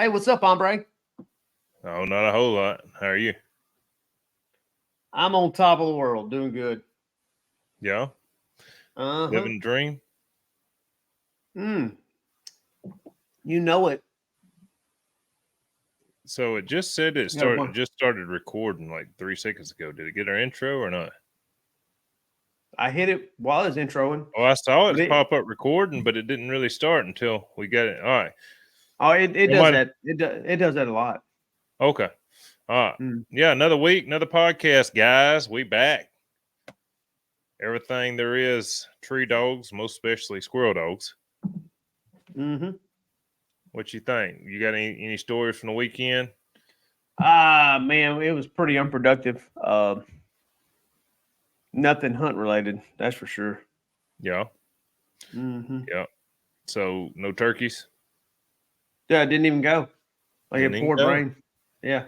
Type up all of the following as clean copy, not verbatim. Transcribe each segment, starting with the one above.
Hey, what's up, hombre? Oh, not a whole lot. How are you? I'm on top of the world, doing good. Yeah, Uh-huh. living the dream. Mm, you know it. So it just said it You got a started. bunch. Just started recording like 3 seconds ago. Did it get our intro or not? I hit it while I was introing. Oh, I saw But it pop up recording, but it didn't really start until we got it. All right. it It does might. that. It does that a lot. Okay. All right. Mm. Yeah, another week, another podcast, guys. We back. Everything there is, tree dogs, most especially squirrel dogs. Mm-hmm. What you think? You got any stories from the weekend? Man, it was pretty unproductive. Nothing hunt related, that's for sure. Yeah. Mm-hmm. Yeah. So no turkeys. Yeah, it didn't even go. Like Didn't it even poured go. rain. Yeah,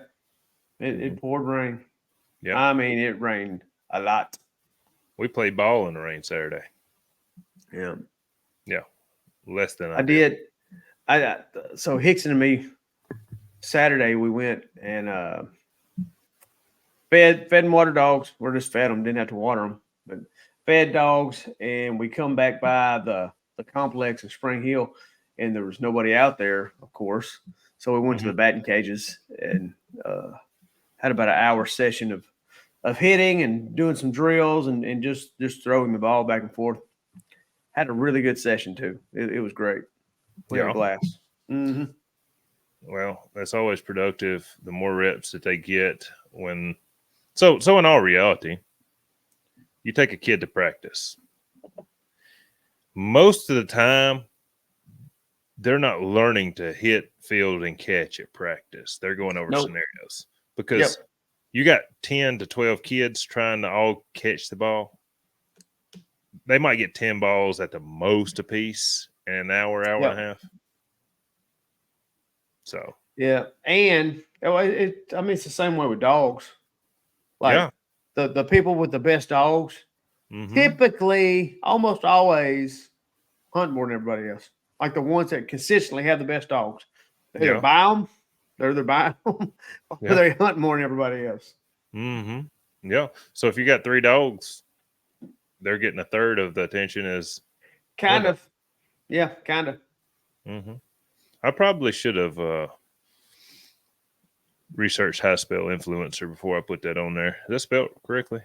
it poured rain. Yeah. I mean, it rained a lot. We played ball in the rain Saturday. Yeah, Yeah, less than I ideal. did. So Hickson and me Saturday we went and fed and water dogs. We're just fed them, didn't have to water them, but fed dogs. And we come back by the complex in Spring Hill, and there was nobody out there, of course. So we went to the batting cages and had about an hour session of hitting and doing some drills and just throwing the ball back and forth. Had a really good session too. It was great. We had a Yeah. blast. Mm-hmm. Well, that's always productive. The more reps that they get when so in all reality, you take a kid to practice. Most of the time, they're not learning to hit, field, and catch at practice. They're going over Nope. scenarios because Yep. you got 10 to 12 kids trying to all catch the ball. They might get 10 balls at the most apiece in an hour, hour and Yep. a half. So, Yeah, and I mean it's the same way with dogs. Like yeah. the people with the best dogs Mm-hmm. typically almost always hunt more than everybody else. Like the ones that consistently have the best dogs, they either Yeah. buy them, they're either buying them, or Yeah. they hunt more than everybody else. Mm-hmm. Yeah. So if you got 3 dogs, they're getting a third of the attention as one Kind dog. of, yeah, kind of. Mm-hmm. I probably should have researched how to spell influencer before I put that on there. Is that spelled correctly?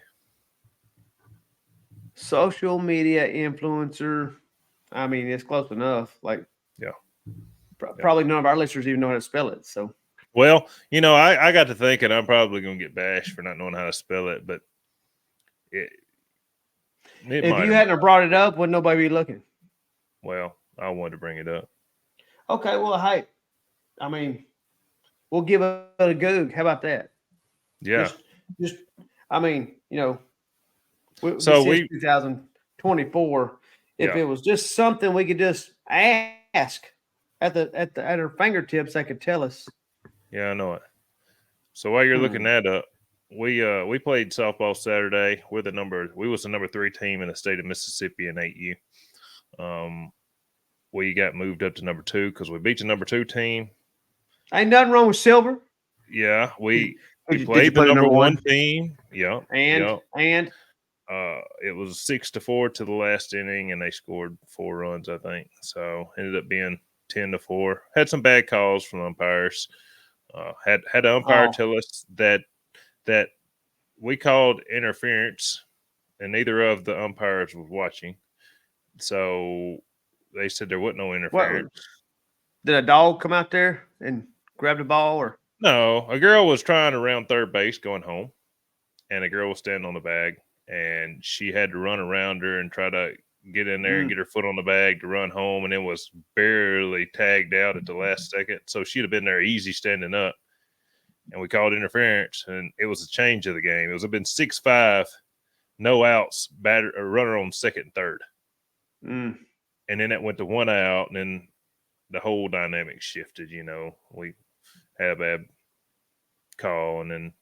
Social media influencer. I mean, it's close enough. Like Yeah. Yeah. probably none of our listeners even know how to spell it. So Well, I got to thinking I'm probably going to get bashed for not knowing how to spell it, but it if might you have. hadn't brought it up, would nobody be looking? Well, I wanted to bring it up. Okay, well, hey, I mean, we'll give it a goog. How about that? Yeah. Just, just, I mean, So this is we, 2024. If yeah, it was just something we could just ask at our fingertips, they could tell us. yeah, I know it. So while you're looking Hmm. that up, we played softball Saturday. We was the number 3 team in the state of Mississippi in 8U. We got moved up to number 2 because we beat the number 2 team. Ain't nothing wrong with silver. Yeah, Did, we did you played the play the number number 1 one? team. Yeah, And yeah. and It was 6-4 to the last inning, and they scored 4 runs, I think. So ended up being 10-4. Had some bad calls from umpires. Had an umpire oh, tell us that we called interference, and neither of the umpires was watching. So they said there wasn't no what interference. did a dog come out there and grab the ball or? No, a girl was trying to round third base going home, and a girl was standing on the bag, and she had to run around her and try to get in there and Mm. get her foot on the bag to run home, and it was barely tagged out at the last second. So she'd have been there easy standing up, and we called interference, and it was a change of the game. It was been 6-5, no outs, batter a runner on second and third, Mm. and then it went to 1 out, and then the whole dynamic shifted. We had a bad call, and then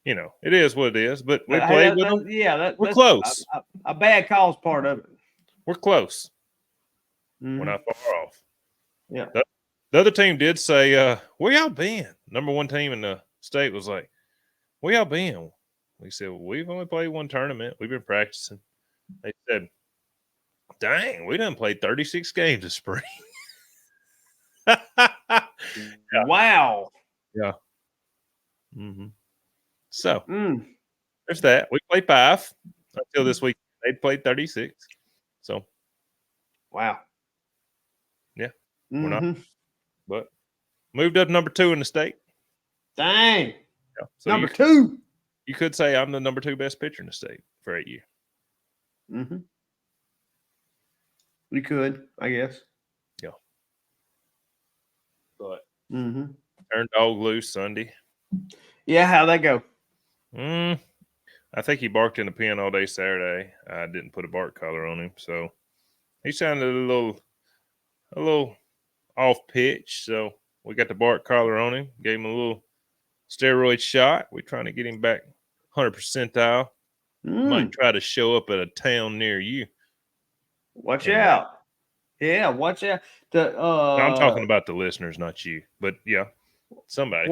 it is what it is. But we Hey, played with them. yeah, We're that's close. a bad call's part of it. We're close. We're Mm. not far off. Yeah. The, The other team did say, where y'all been? Number one team in the state was like, where y'all been? We said, well, we've only played one tournament. We've been practicing. They said, dang, we done played 36 games this spring. Wow. Yeah. Mm-hmm. So Mm. there's that. We played 5 until this week. They played 36. So Wow. yeah, Mm-hmm. we're not, but moved up number 2 in the state. Dang. Yeah. So Number 2. You could say I'm the number 2 best pitcher in the state for 8 years. Mm-hmm. We could, I guess. Yeah. But mm-hmm. turned dog loose Sunday. Yeah, how'd that go? I think he barked in the pen all day Saturday. I didn't put a bark collar on him, so he sounded a little off pitch. So we got the bark collar on him, gave him a little steroid shot. We're trying to get him back 100 percentile. Might try to show up at a town near you. Watch out. Yeah, watch out. I'm talking about the listeners, not you. But yeah, somebody.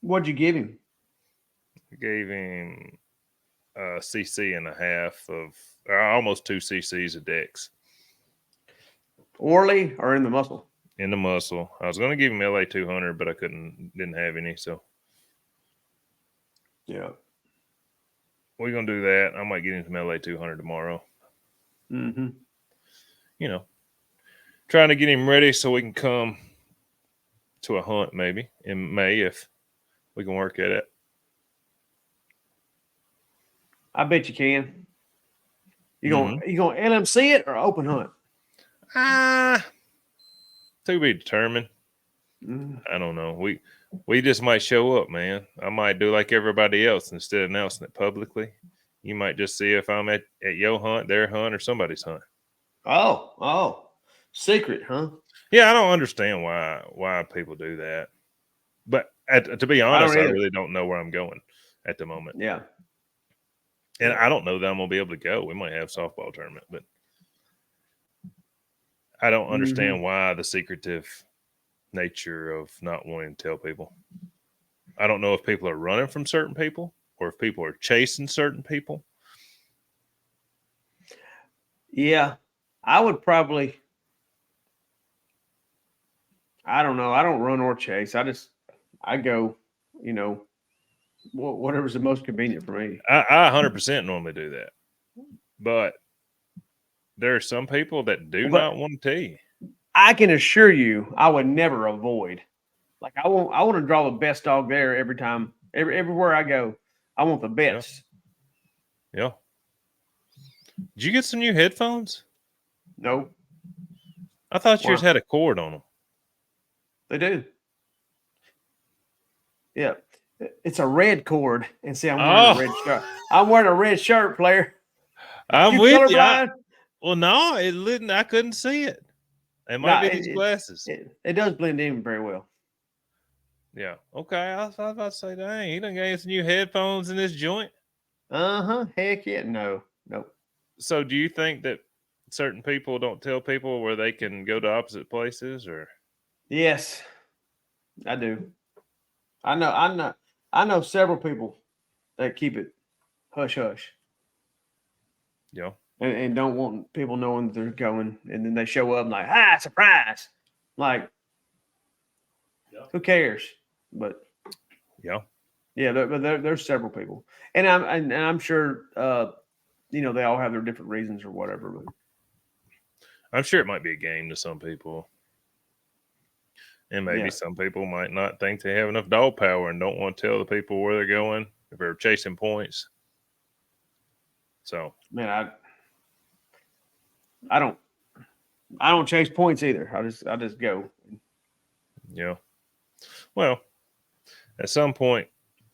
What'd you give him? I gave him a cc and a half of almost 2 cc's of Dex. Orally or in the muscle? In the muscle. I was going to give him LA 200, but I didn't have any. So yeah, we're going to do that. I might get him some LA 200 tomorrow. Mm-hmm. You know, trying to get him ready so we can come to a hunt maybe in May if we can work at it. I bet you can. You gonna LMC it or open hunt? To be determined. I don't know. We just might show up, man. I might do like everybody else instead of announcing it publicly. You might just see if I'm at your hunt, their hunt, or somebody's hunt. Oh, secret, huh? Yeah, I don't understand why people do that. But to be honest, I really don't know where I'm going at the moment. Yeah. And I don't know that I'm going to be able to go. We might have softball tournament, but I don't understand why the secretive nature of not wanting to tell people. I don't know if people are running from certain people or if people are chasing certain people. Yeah, I would probably. I don't know. I don't run or chase. I go, whatever's the most convenient for me. I 100% normally do that. But there are some people that do not want to tell you. I can assure you I would never avoid. Like I want to draw the best dog there every time. Everywhere I go, I want the best. Yeah. Did you get some new headphones? No. I thought yours had a cord on them. They do. Yeah. It's a red cord. And see, I'm wearing a red shirt. I'm wearing a red shirt, player. I'm with you. Well, no, I couldn't see it. It might be these glasses. It does blend in very well. Yeah. Okay. I was about to say, dang, he done gave some new headphones in this joint. Heck yeah. No. Nope. So do you think that certain people don't tell people where they can go to opposite places or? Yes, I do. I know several people that keep it hush hush. Yeah. And don't want people knowing that they're going, and then they show up and like, surprise! Like, who cares? But yeah, but there's several people, and I'm sure, they all have their different reasons or whatever. But I'm sure it might be a game to some people, and maybe some people might not think they have enough dog power and don't want to tell the people where they're going if they're chasing points. So, man, I don't chase points either. I just go. Yeah. Well, at some point,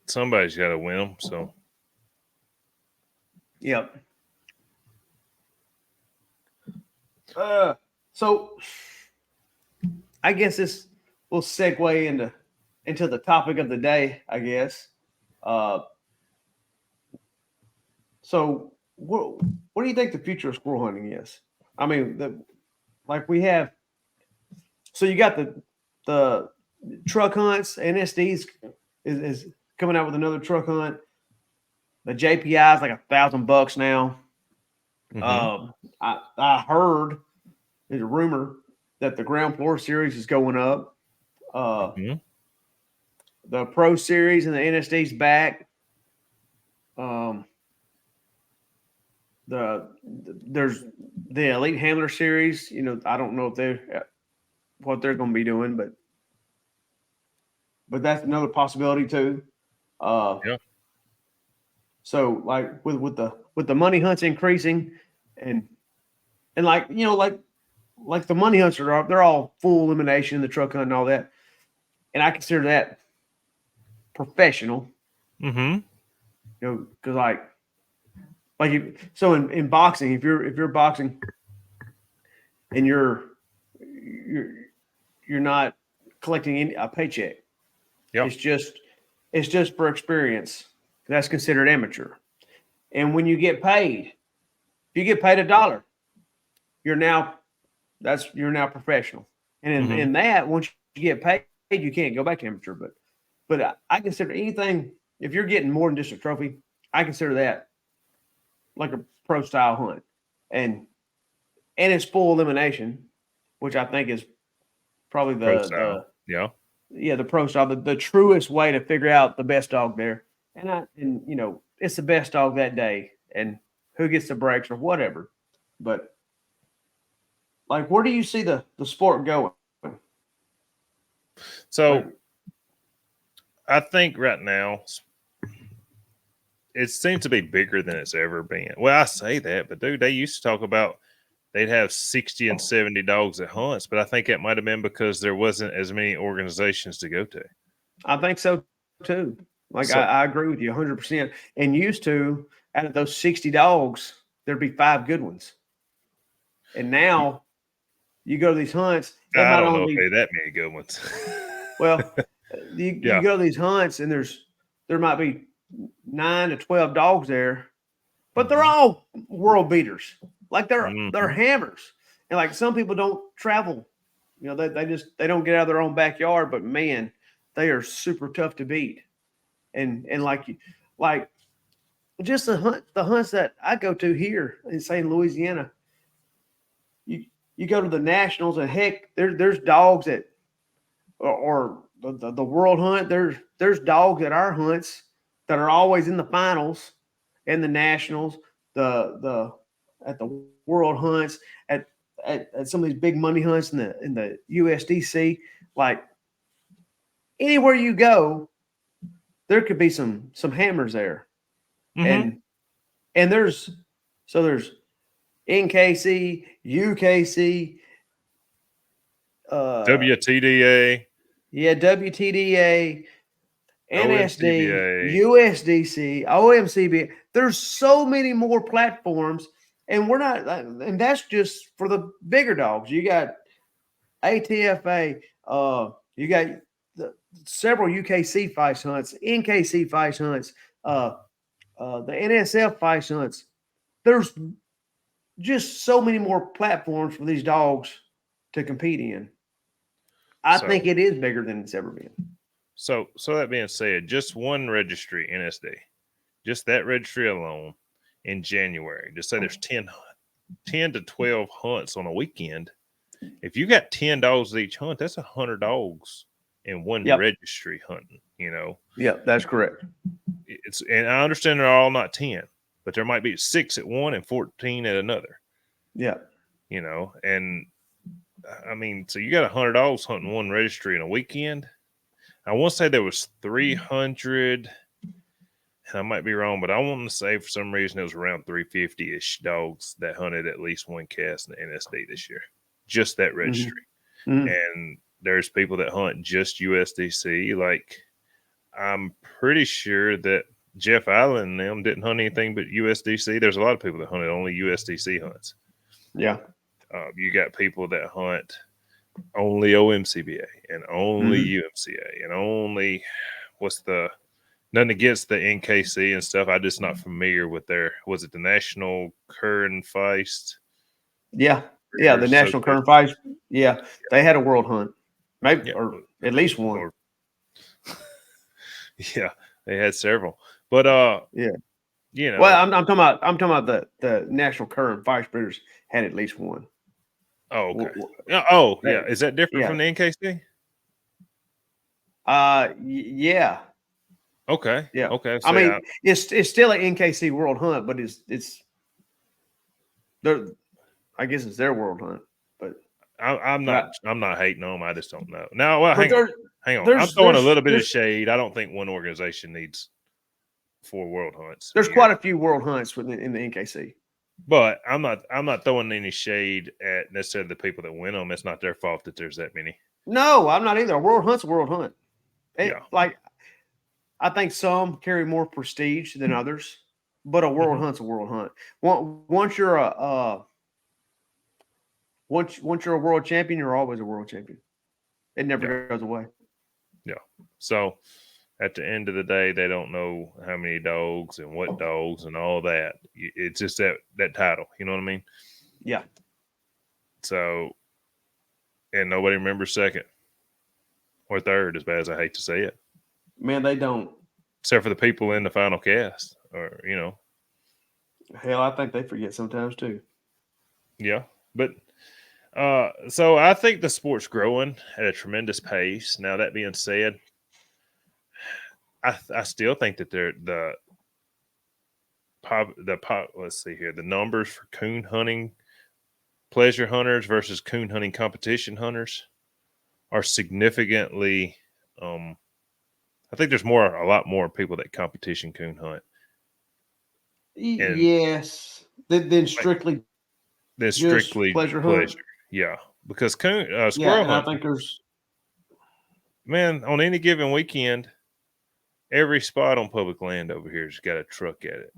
somebody's got to win them. So. Yep. So I guess this will segue into the topic of the day, I guess. So what do you think the future of squirrel hunting is? I mean, like we have. So you got the truck hunts. NSD's is coming out with another truck hunt. The JPI is like $1,000 now. I heard there's a rumor that the ground floor series is going up. The Pro Series and the NSD's back. There's the Elite Handler Series. You know, I don't know if what they're going to be doing, but that's another possibility too. Yeah. So like with the money hunts increasing, and like you know like the money hunts they're all full elimination, the truck hunt and all that, and I consider that professional. You know, because so in boxing, if you're boxing and you're not collecting a paycheck, it's just for experience. That's considered amateur. And when you get paid, if you get paid $1, you're now professional. And in that, once you get paid, you can't go back to amateur. But I consider anything, if you're getting more than just a trophy, I consider that like a pro style hunt. And it's full elimination, which I think is probably the pro style, the truest way to figure out the best dog there. And you know, it's the best dog that day, and who gets the breaks or whatever. But like, where do you see the sport going? So I think right now it seems to be bigger than it's ever been. Well, I say that, but dude, they used to talk about they'd have 60 and 70 dogs at hunts, but I think that might have been because there wasn't as many organizations to go to. I think so too. Like, I agree with you 100%. And used to, out of those 60 dogs, there'd be 5 good ones. And now you go to these hunts. I don't know if there that many good ones. Well, you go to these hunts and there might be 9 to 12 dogs there, but they're all world beaters. Like they're hammers. And like some people don't travel. You know, they don't get out of their own backyard, but man, they are super tough to beat. And like just the hunts that I go to here in St. Louisiana, you go to the nationals, and heck, there's dogs that or the world hunt. There's dogs at our hunts that are always in the finals and the nationals, at the world hunts, at some of these big money hunts in the USDC. Like anywhere you go, there could be some hammers there. And there's NKC, UKC, WTDA, WTDA, NSD, USDC, OMCB. There's so many more platforms, and and that's just for the bigger dogs. You got ATFA, you got several UKC fight hunts, NKC fight hunts, the NSF fight hunts. There's just so many more platforms for these dogs to compete in. I think it is bigger than it's ever been. So that being said, just one registry, NSD, just that registry alone in January, just say there's 10 to 12 hunts on a weekend. If you got 10 dogs at each hunt, that's 100 dogs in one registry hunting, you know? Yeah, that's correct. And I understand they're all not 10, but there might be 6 at one and 14 at another. Yeah. You know, and I mean, so you got 100 dogs hunting one registry in a weekend. I want to say there was 300, and I might be wrong, but I want to say for some reason it was around 350-ish dogs that hunted at least one cast in the NSD this year. Just that registry. And there's people that hunt just USDC. Like, I'm pretty sure that Jeff Allen and them didn't hunt anything but USDC. There's a lot of people that hunted only USDC hunts. Yeah. You got people that hunt only OMCBA and only UMCA and only nothing against the NKC and stuff. I'm just not familiar with was it the National Kern Feist? Yeah. Yeah, the So National Current Fights. Yeah, they had a world hunt, maybe yeah, or at least one. or yeah, they had several, but Yeah. you know, Well, I'm talking about the National Current Fight Breeders had at least one. oh okay, W- w- yeah, oh yeah, they- is that different yeah. from the NKC? Yeah. Okay, Yeah. okay, I say mean, it's still an NKC World Hunt, but it's their I guess it's their World Hunt, but I'm but I, not hating on them. I just don't know. Now, well, but hang on. I'm throwing a little bit of shade. I don't think one organization needs 4 world hunts a there's year. quite a few World Hunts in the NKC. But I'm not throwing any shade at necessarily the people that win them. It's not their fault that there's that many. No, I'm not either. A World Hunt's a World Hunt. Yeah. Like I think some carry more prestige than others, but a World Hunt's a World Hunt. Once you're once you're a world champion, you're always a world champion. It never goes away. Yeah. So at the end of the day, they don't know how many dogs and what dogs and all that. It's just that title. You know what I mean? Yeah. So, and nobody remembers second or third, as bad as I hate to say it. Man, they don't. Except for the people in the final cast, or Hell, I think they forget sometimes too. Yeah, but so I think the sport's growing at a tremendous pace. Now that being said, I still think that let's see here, the numbers for coon hunting pleasure hunters versus coon hunting competition hunters are significantly. I think there's a lot more people that competition coon hunt. And Yes, then strictly than just strictly pleasure pleasure. hunt. Yeah, because Yeah, squirrel and I hunting, think there's man, on any given weekend, every spot on public land over here has got a truck at it.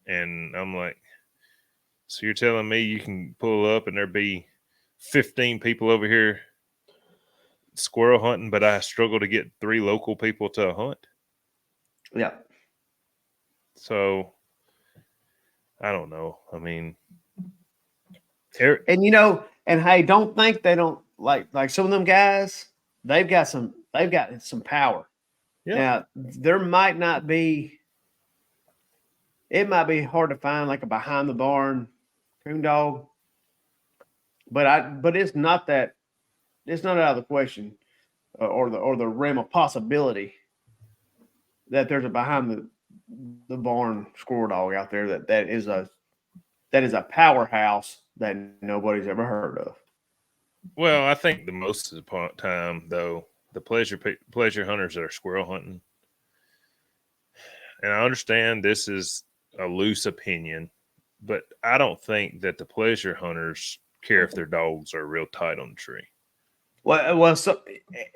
And I'm like, so you're telling me you can pull up and there be 15 people over here squirrel hunting, but I struggle to get 3 local people to hunt? yeah. So I don't know. I mean, And and hey, don't think they don't like some of them guys. They've got some power. yeah, Now there might not be. It might be hard to find like a behind the barn coon dog, but it's not that. It's not out of the question, or the realm of possibility that there's a behind the barn squirrel dog out there that is a powerhouse that nobody's ever heard of. well, I think the most of the time, though, the pleasure hunters that are squirrel hunting, and I understand this is a loose opinion, but I don't think that the pleasure hunters care if their dogs are real tight on the tree. Well,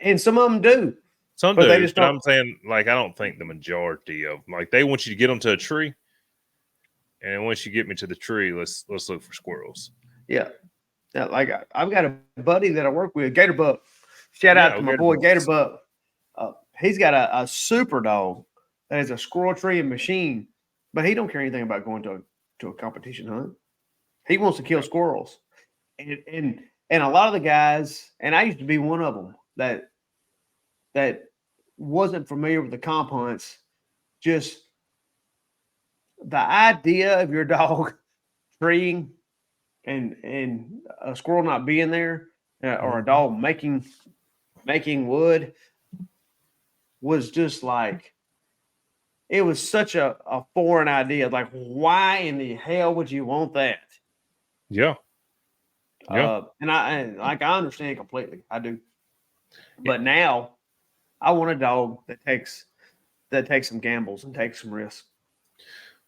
and some of them do, Some but they do, just but don't. I'm saying, like, I don't think the majority of like they want you to get them to a tree, and once you get me to the tree, let's look for squirrels. Yeah, yeah. Like I've got a buddy that I work with, Gator Buck. Shout Yeah, out to we my got boy Gator bucks. Buck. He's got a super dog that is a squirrel tree and machine, but he don't care anything about going to a competition hunt. He wants to kill squirrels, and a lot of the guys, and I used to be one of them that wasn't familiar with the comp hunts. Just the idea of your dog treeing and a squirrel not being there, or a dog making wood was just like it was such a foreign idea. Like, why in the hell would you want that? Yeah, yeah, And I understand completely. I do. yeah. But now I want a dog that takes some gambles and takes some risks.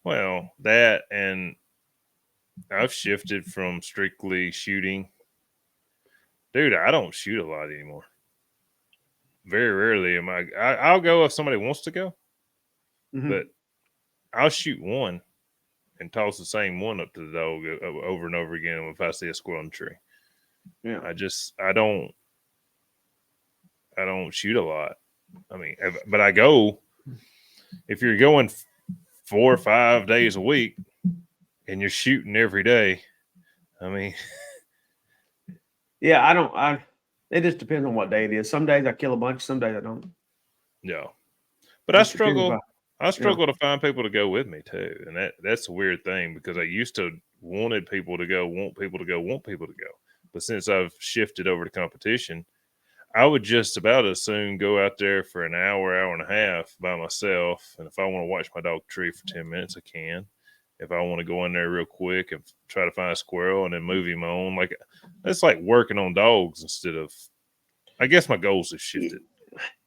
Well, that and I've shifted from strictly shooting. Dude, I don't shoot a lot anymore. Very rarely am I'll go if somebody wants to go, Mm-hmm. but I'll shoot one and toss the same one up to the dog over and over again if I see a squirrel in the tree. Yeah. I don't shoot a lot. I mean, but I go, if you're going 4 or 5 days a week and you're shooting every day, I mean, Yeah, I don't. It just depends on what day it is. Some days I kill a bunch. Some days I don't. Yeah. But Just depends by. I Yeah. struggle to find people to go with me too. And that's a weird thing because I used to wanted people to go, want people to go, want people to go. But since I've shifted over to competition, I would just about as soon go out there for an hour, hour and a half by myself. And if I want to watch my dog tree for 10 minutes, I can. If I want to go in there real quick and try to find a squirrel and then move him on, like it's like working on dogs instead of, I guess my goals have shifted.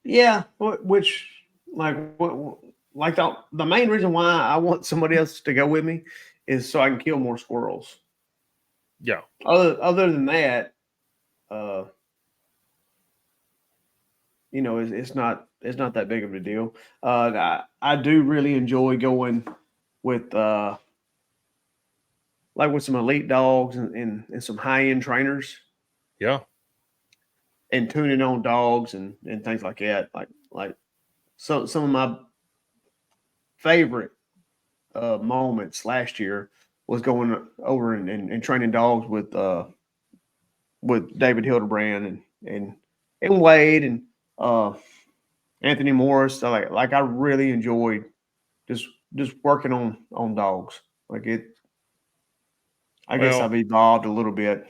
Yeah, which like the main reason why I want somebody else to go with me is so I can kill more squirrels. Yeah. Other than that, uh, it's not that big of a deal. I do really enjoy going with like with some elite dogs and some high end trainers Yeah. and tuning on dogs and things like that. Like some of my favorite moments last year was going over and training dogs with David Hildebrand and Wade and uh, Anthony Morris. So like I really enjoyed just just working on dogs. Like it, I guess Well, I've evolved a little bit.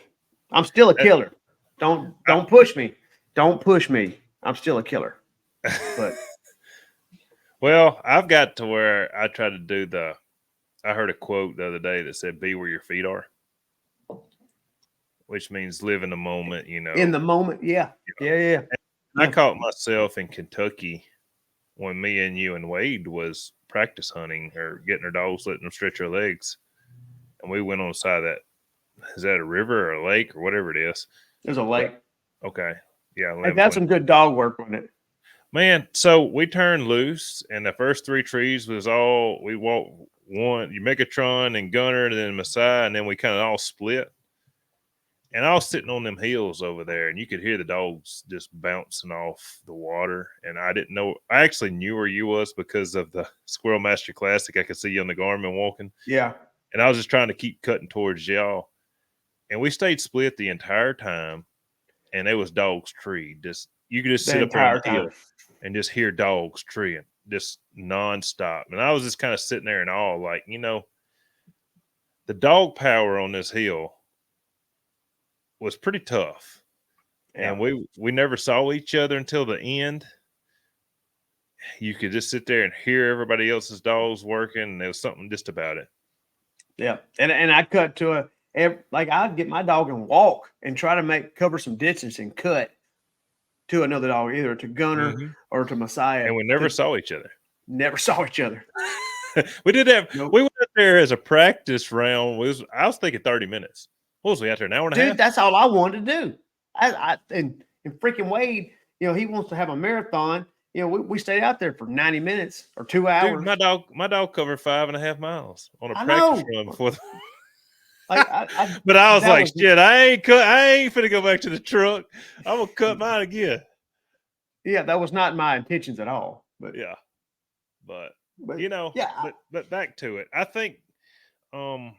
I'm still a that, killer. Don't push me. Don't push me. I'm still a killer. I, But well, I've got to where I try to do I heard a quote the other day that said, be where your feet are, which means live in the moment, in the moment, yeah, yeah. I Yeah. caught myself in Kentucky when me and you and Wade was practice hunting or getting our dogs, letting them stretch their legs. And we went on the side of that. Is that a river or a lake or whatever it is? There's a But lake. okay. Yeah. Hey, 11 that's point. some good dog work on it. Man, so we turned loose, and the first three trees was all we walked one, you Megatron and Gunner, and then Messiah, and then we kind of all split. And I was sitting on them hills over there, and you could hear the dogs just bouncing off the water. And I didn't know, I actually knew where you was because of the Squirrel Master Classic. I could see you on the Garmin walking, Yeah, and I was just trying to keep cutting towards y'all. And we stayed split the entire time, and it was dogs treed. Just you could just the sit up there on entire the hill time. and just hear dogs treeing just nonstop. And I was just kind of sitting there in awe, like, the dog power on this hill was pretty tough. Yeah, And we never saw each other until the end. You could just sit there and hear everybody else's dogs working, and there was something just about it. yeah. And I cut to like I'd get my dog and walk and try to cover some distance and cut to another dog, either to Gunner Mhm. or to Messiah. And we never To saw each other. never saw each other. We did have Nope. we went out there as a practice round. I was thinking 30 minutes. What was we out there, an hour and a Dude, half? that's all I wanted to do. And freaking Wade, he wants to have a marathon. We stayed out there for 90 minutes or 2 Dude, hours. my dog covered 5.5 miles on a I practice know. run before Like I but I was that like, was shit, I ain't finna go back to the truck. I'm gonna cut mine again. yeah, that was not my intentions at all. But Yeah. But but yeah, but back to it. I think um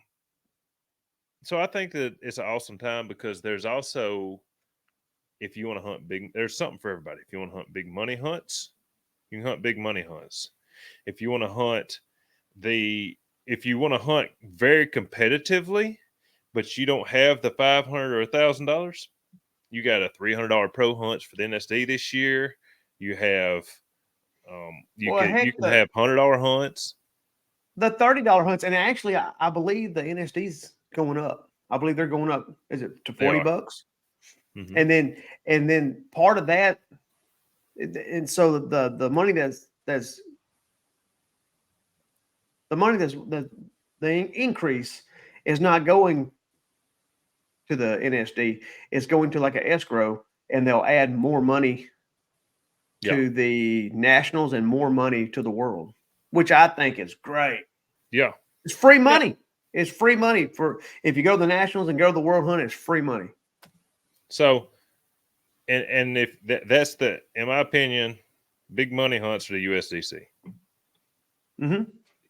so I think that it's an awesome time because there's also, if you want to hunt big, there's something for everybody. If you want to hunt big money hunts, you can hunt big money hunts. If you want to hunt the if you want to hunt very competitively, but you don't have the $500 or $1,000, you got a $300 pro hunts for the NSD this year. You have well, you heck, can have $100 hunts. the $30 hunts, and actually, I believe the NSD's going up. I believe they're going up. Is it to They are. $40? Mm-hmm. And then part of that, and so the money that's the money that's the increase is not going to the NSD. It's going to like an escrow, and they'll add more money Yeah. to the nationals and more money to the world, which I think is great. Yeah. It's free Yeah. money. It's free money for if you go to the nationals and go to the world hunt. It's free money. So, and if that's in my opinion, big money hunts for the USDC. Mm-hmm.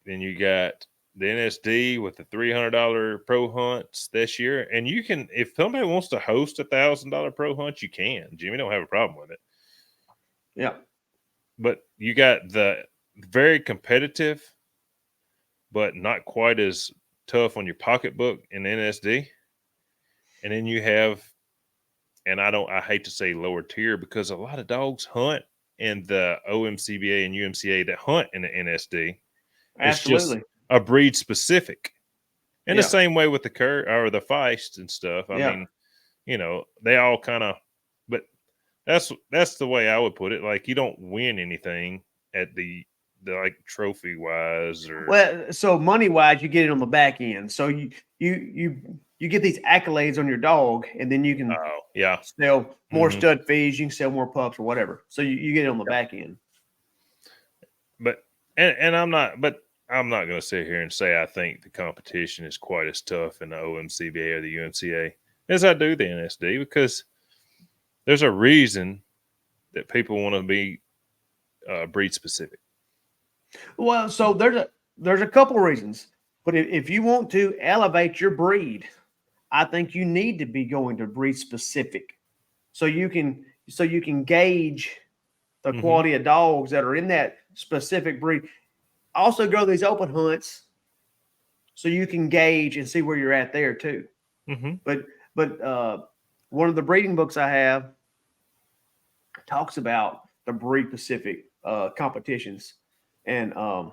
Then you got the NSD with the $300 pro hunts this year. And you can, if somebody wants to host $1,000 pro hunt, you can. Jimmy don't have a problem with it. Yeah. But you got the very competitive, but not quite as tough on your pocketbook in NSD. And then you have, and I hate to say lower tier because a lot of dogs hunt in the OMCBA and UMCA that hunt in the NSD. It's just Absolutely. a breed specific. In the Yeah. same way with the cur or the feist and stuff. I Yeah. mean, they all kind of, but that's the way I would put it. Like you don't win anything at the like trophy wise or Well, so money wise, you get it on the back end. So you get these accolades on your dog, and then you can oh yeah. sell more Mm-hmm. stud fees. You can sell more pups or whatever. So you get it on the Yeah. back end. But and I'm not going to sit here and say I think the competition is quite as tough in the OMCBA or the UMCA as I do the NSD because there's a reason that people want to be breed specific. Well, so there's a couple reasons, but if you want to elevate your breed, I think you need to be going to breed specific, so you can gauge the Mm-hmm. quality of dogs that are in that specific breed. Also, go to these open hunts, so you can gauge and see where you're at there too. Mm-hmm. But one of the breeding books I have talks about the breed specific competitions, and I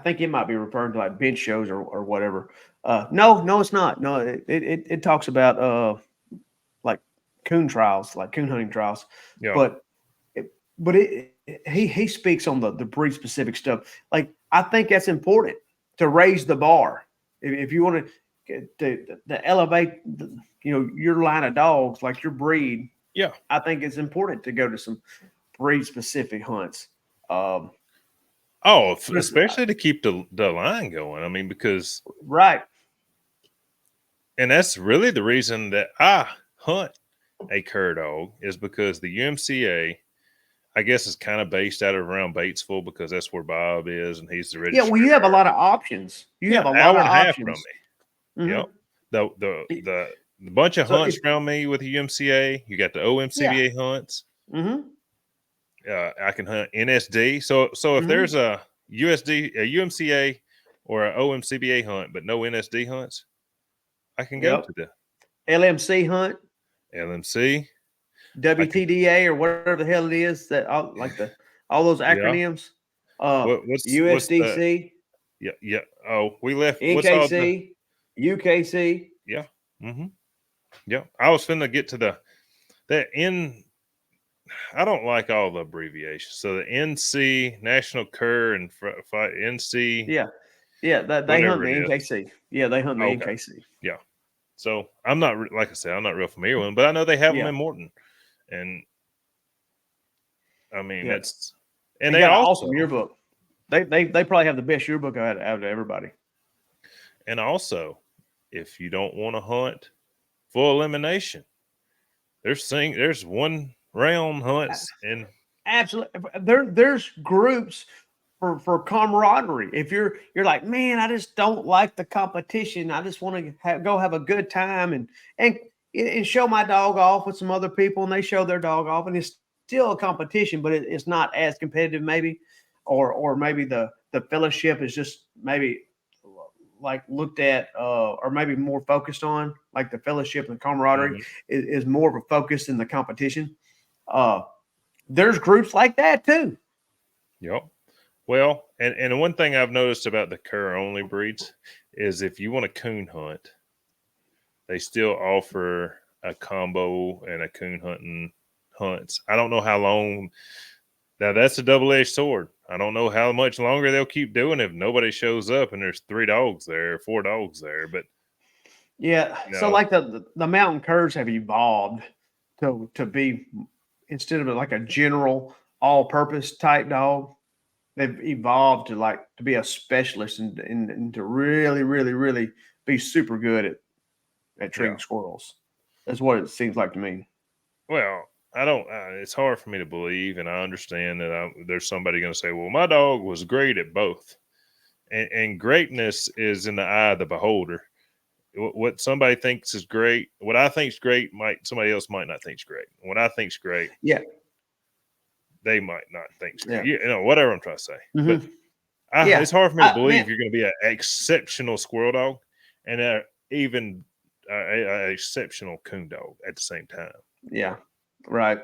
think it might be referring to like bench shows or whatever. No, it's not. No, it talks about like coon trials, like coon hunting trials. Yeah. But he speaks on the breed specific stuff. Like I think that's important to raise the bar. If you want to elevate, your line of dogs, like your breed. Yeah. I think it's important to go to some breed specific hunts. Especially to keep the line going. I mean, because Right. and that's really the reason that I hunt a cur dog is because the UMCA, I guess, is kind of based out of around Batesville because that's where Bob is and he's the Yeah, registered. well, you have a lot of options. You Yeah, have a lot hour of and a half from options. me. Mhm. Yep. The bunch of So hunts if around me with the UMCA. You got the yeah. OMCBA hunts. Mhm. I can hunt NSD. So if Mhm. there's a USD, a UMCA, or a OMCBA hunt, but no NSD hunts, I can go Yep. to the LMC hunt, LMC. I can, WTDA or whatever the hell it is that all those yeah. acronyms. What's the USDC, yeah. Oh, we left. What's all the NKC, UKC. yeah. Mm-hmm. Yeah. I was finna get to that N. I don't like all the abbreviations. So the NC National Cur and NC Yeah. Yeah, they hunt whatever it the is. NKC. Yeah, they hunt the Okay. NKC. Yeah. So I'm not like I said, I'm not real familiar with them, but I know they have them Yeah. in Morton, and I mean Yeah. that's and They they got an also awesome yearbook. They probably have the best yearbook out of everybody. and also if you don't want to hunt full elimination, there's one round hunts and Absolutely. There's groups for camaraderie. If you're like, man, I just don't like the competition. I just want to go have a good time and show my dog off with some other people, and they show their dog off, and it's still a competition, but it's not as competitive, maybe, or maybe the fellowship is just maybe like looked at or maybe more focused on, like the fellowship and camaraderie mhm, is more of a focus than the competition. Uh, there's groups like that too. yep. Well, and one thing I've noticed about the cur only breeds is if you want a coon hunt, they still offer a combo and a coon hunting hunts. I don't know how long. Now that's a double-edged sword. I don't know how much longer they'll keep doing it if nobody shows up and there's 3 dogs there, 4 dogs there. But Yeah. you So know, like the mountain curs have evolved to be, instead of like a general all purpose type dog, they've evolved to be a specialist and to really, really, really be super good at yeah. treating squirrels. That's what it seems like to me. Well, I don't. It's hard for me to believe, and I understand that there's somebody going to say, "Well, my dog was great at both." And greatness is in the eye of the beholder. What somebody thinks is great, what I think's great, somebody else might not think's great. What I think's great, Yeah. they might not think's great. Yeah. Whatever I'm trying to say. But Mm-hmm. Yeah. it's hard for me to Man, believe you're going to be an exceptional squirrel dog and even an exceptional coon dog at the same time. yeah. Right.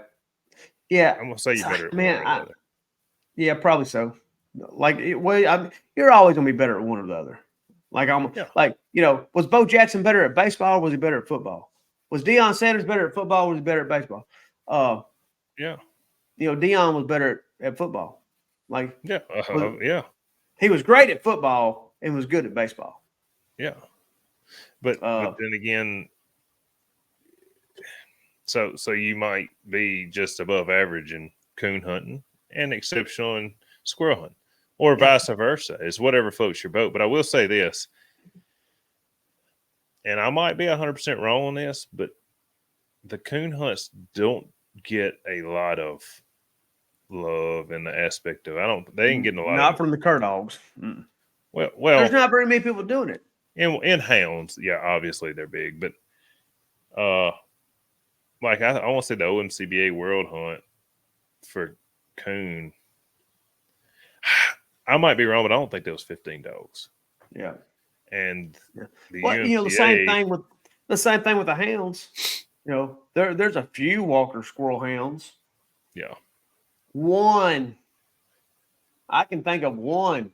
Yeah. I'm going to say you're better at one Man, or the other. yeah, probably so. Like, you're always gonna be better at one or the other. Like, Yeah. was Bo Jackson better at baseball? Or was he better at football? Was Deion Sanders better at football? Or was he better at baseball? Yeah. Deion was better at football. Like, Yeah. yeah, he was great at football and was good at baseball. Yeah. But then again, so you might be just above average in coon hunting and exceptional in squirrel hunting, or vice versa. It's whatever floats your boat. But I will say this, and I might be 100% wrong on this, but the coon hunts don't get a lot of love in the aspect of they ain't getting a lot not of from the cur dogs. well, there's not very many people doing it. In hounds, yeah, obviously they're big, but like I want to say the OMCBA World Hunt for coon. I might be wrong, but I don't think there was 15 dogs. Yeah, and the UMCA, the same thing with the hounds. There's a few Walker squirrel hounds. Yeah, one. I can think of one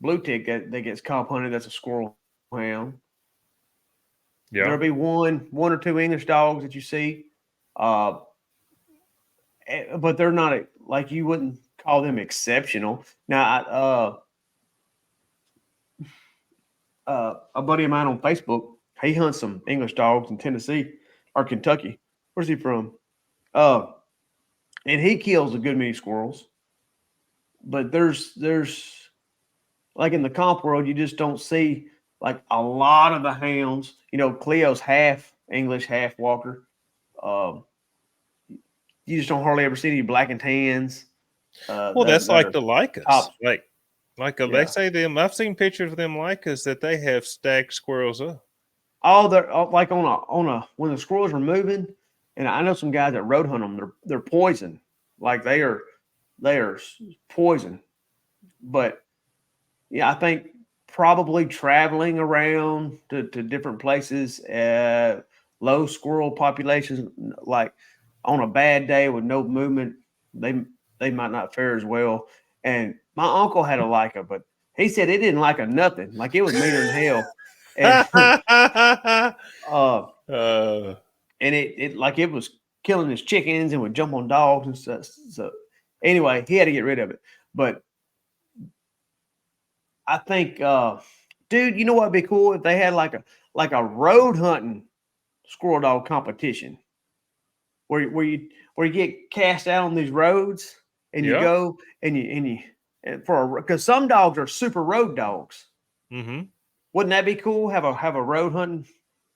blue tick that gets comp hunted. That's a squirrel hound. Yeah, there'll be one or two English dogs that you see, but they're not like you wouldn't call them exceptional. Now, a buddy of mine on Facebook, he hunts some English dogs in Tennessee or Kentucky. Where's he from? And he kills a good many squirrels. But there's like in the comp world, you just don't see like a lot of the hounds. Cleo's half English, half Walker. You just don't hardly ever see any black and tans. That's like the Lycas. They say them. I've seen pictures of them Lycas that they have stacked squirrels up. They're like on a when the squirrels are moving, and I know some guys that road hunt them. They're poison, like they are poison. But yeah, I think probably traveling around to different places, low squirrel populations, like on a bad day with no movement, they might not fare as well. And my uncle had a Leica, but he said it didn't like a nothing. Like it was meaner than hell. And, and it like it was killing his chickens and would jump on dogs and stuff. So anyway, he had to get rid of it. But I think, dude, you know what'd be cool if they had like a road hunting squirrel dog competition where you get cast out on these roads and you go and because some dogs are super road dogs. Mm-hmm. Wouldn't that be cool? Have a road hunting?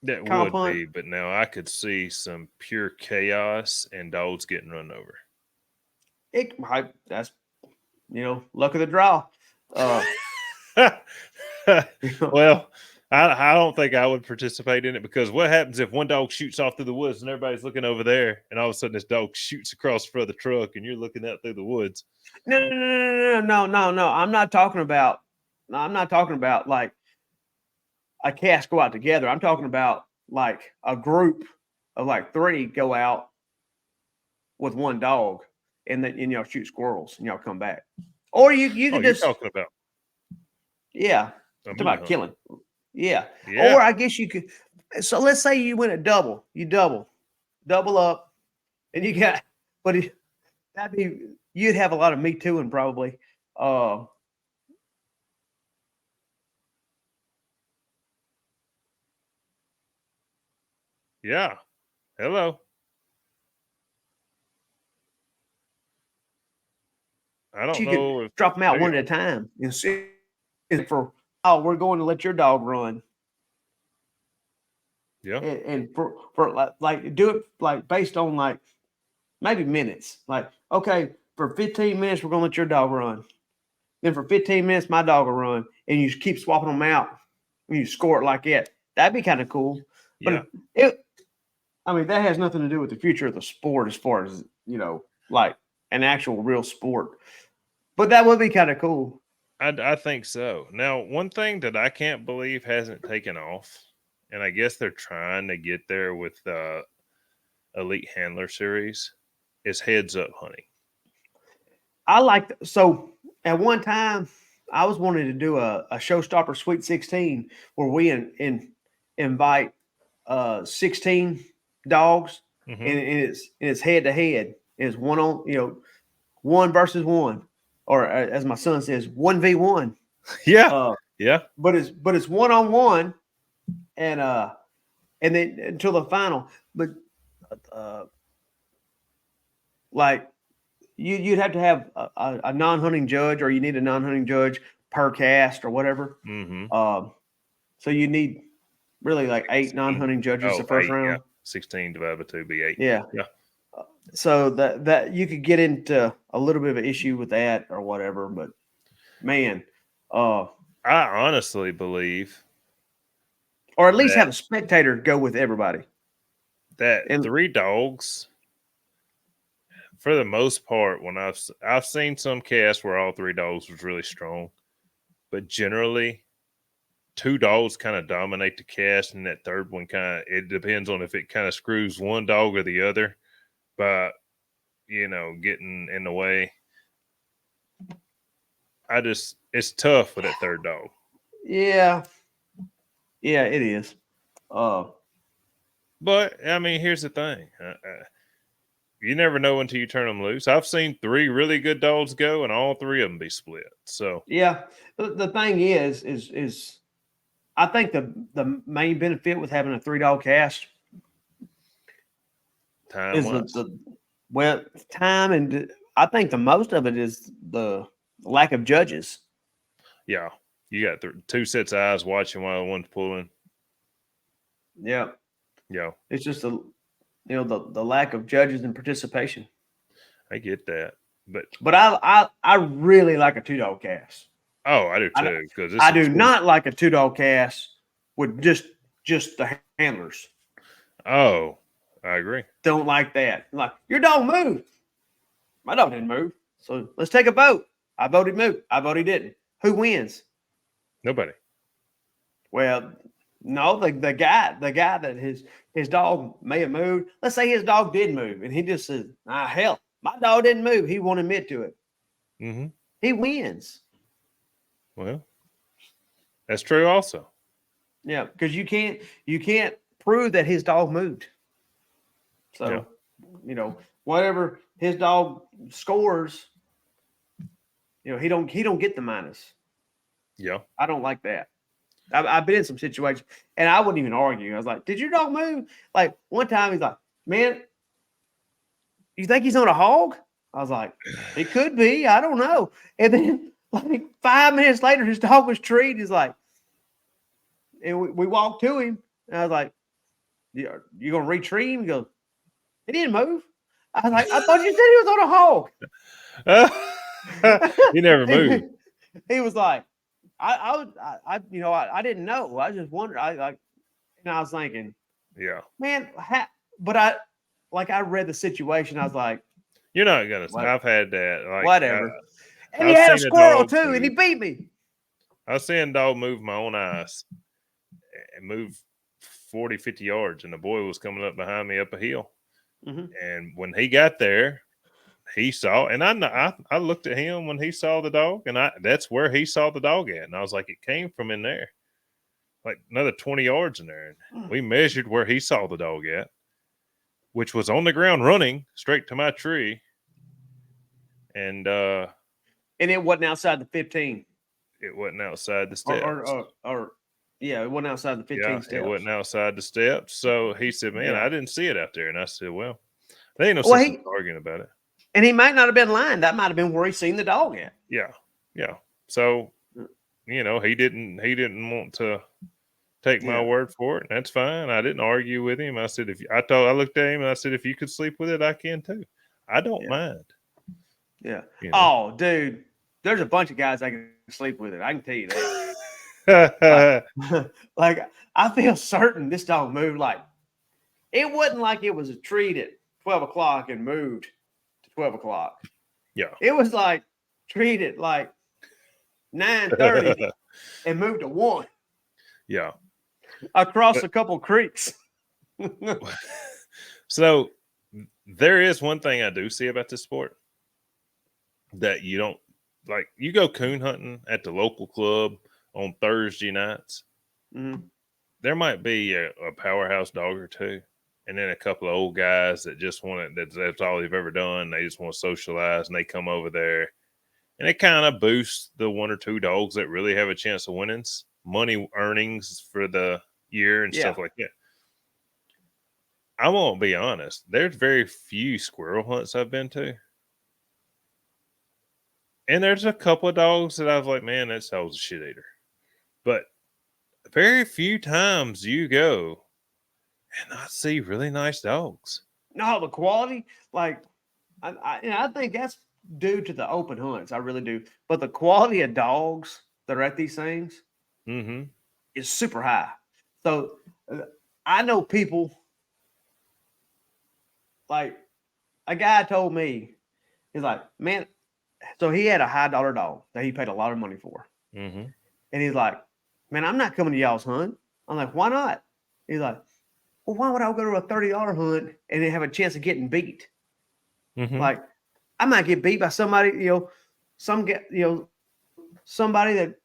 That would be, but now I could see some pure chaos and dogs getting run over. That's luck of the draw. Well, I don't think I would participate in it, because what happens if one dog shoots off through the woods and everybody's looking over there, and all of a sudden this dog shoots across the front of the truck and you're looking out through the woods? No. I'm not talking about like a cast go out together. I'm talking about like a group of like 3 go out with one dog and then y'all shoot squirrels and y'all come back. Or you can just talking about. Yeah. It's about killing. Yeah. Or I guess you could. So let's say you win a double. You double up, and you got. But you'd have a lot of Me Tooing probably. Yeah. Hello. I don't know if drop them out one at a time and see for we're going to let your dog run. Yeah. And for like do it like based on like maybe minutes. Like, okay, for 15 minutes we're gonna let your dog run. Then for 15 minutes, my dog will run, and you just keep swapping them out, and you score it like that. That'd be kind of cool. Yeah. But I mean, that has nothing to do with the future of the sport as far as, like an actual real sport. But that would be kind of cool. I think so. Now, one thing that I can't believe hasn't taken off, and I guess they're trying to get there with Elite Handler Series, is heads up hunting. So at one time, I was wanting to do a showstopper Sweet 16 where we invite 16 dogs, Mm-hmm. and it's head to head. It's one on, one versus one, or as my son says, 1v1. Yeah. Yeah. But it's one on one, and then until the final. But like you'd have to have a non-hunting judge, or you need a non-hunting judge per cast or whatever. Mm-hmm. So you need really like 8 non-hunting judges the first 8, round. yeah. 16 divided by 2 be 8. Yeah. Yeah. So that you could get into a little bit of an issue with that or whatever, but man, I honestly believe, or at least have a spectator go with everybody. That 3 dogs, for the most part, when I've seen some casts where all 3 dogs was really strong, but generally 2 dogs kind of dominate the cast, and that third one it depends on if it kind of screws one dog or the other by getting in the way. It's tough with that third dog. Yeah, it is. But I mean, here's the thing: you never know until you turn them loose. I've seen 3 really good dogs go, and all 3 of them be split. So yeah, the thing is I think the main benefit with having a 3-dog cast time time, and I think the most of it is the lack of judges. Yeah, you got 2 sets of eyes watching while one's pulling. Yeah, it's just the lack of judges and participation. I get that, but I really like a 2-dog cast. Oh, I do too. Because I do not like a 2-dog cast with just the handlers. Oh, I agree. Don't like that. Like, your dog moved. My dog didn't move. So let's take a vote. I voted move. I voted didn't. Who wins? Nobody. Well, no, the guy that his dog may have moved. Let's say his dog did move, and he just said, hell, my dog didn't move. He won't admit to it. Mm-hmm. He wins. Well, that's true also. Yeah, because you can't prove that his dog moved. So, whatever his dog scores, he don't get the minus. Yeah, I don't like that. I've been in some situations, and I wouldn't even argue. I was like, "Did your dog move?" Like one time, he's like, "Man, you think he's on a hog?" I was like, "It could be. I don't know." And then, like 5 minutes later, his dog was treed. He's like, and we walked to him, and I was like, "You gonna retrieve him?" He goes, "He didn't move." I was like, "I thought you said he was on a hog." He never moved. He was like, I didn't know. I just wondered. I was thinking, yeah, man. But I read the situation. I was like, you're not gonna. I've had that. Like, whatever. And he had a squirrel too, and he beat me. I was seeing a dog move my own eyes and move 40, 50 yards, and the boy was coming up behind me up a hill. Mm-hmm. And when he got there, he saw, and I looked at him when he saw the dog, and that's where he saw the dog at. And I was like, it came from in there, like another 20 yards in there. And we measured where he saw the dog at, which was on the ground running straight to my tree. And it wasn't outside the 15. It wasn't outside the steps. Yeah, it wasn't outside the 15 steps. It wasn't outside the steps. So he said, man, I didn't see it out there. And I said, well, they ain't no sense in arguing about it. And he might not have been lying. That might have been where he seen the dog at. Yeah. Yeah. So, he didn't want to take my word for it. And that's fine. I didn't argue with him. I said, I looked at him and I said, if you could sleep with it, I can too. I don't mind. Yeah. Oh, dude. there's a bunch of guys I can sleep with it. I can tell you that. Yeah. Like I feel certain this dog moved. Like it wasn't like it was a treat at 12 o'clock and moved to 12 o'clock. It was like treated like 9:30 and moved to 1. Yeah. Across a couple creeks. So there is one thing I do see about this sport that you don't like. You go coon hunting at the local club on Thursday nights. Mm-hmm. There might be a powerhouse dog or two, and then a couple of old guys that just want to, that's all they've ever done. They just want to socialize, and they come over there, and it kind of boosts the one or two dogs that really have a chance of winning money earnings for the year and stuff like that. I won't be honest. There's very few squirrel hunts I've been to. And there's a couple of dogs that I was like, man, that dog's a shit eater. But very few times you go and I see really nice dogs. No, the quality, like, I think that's due to the open hunts. I really do. But the quality of dogs that are at these things is super high. So I know people, like a guy told me, he's like, man, so he had a high dollar dog that he paid a lot of money for. And he's like, man, I'm not coming to y'all's hunt. I'm like, why not? He's like, well, why would I go to a $30 hunt and then have a chance of getting beat? Like, I might get beat by somebody, somebody that,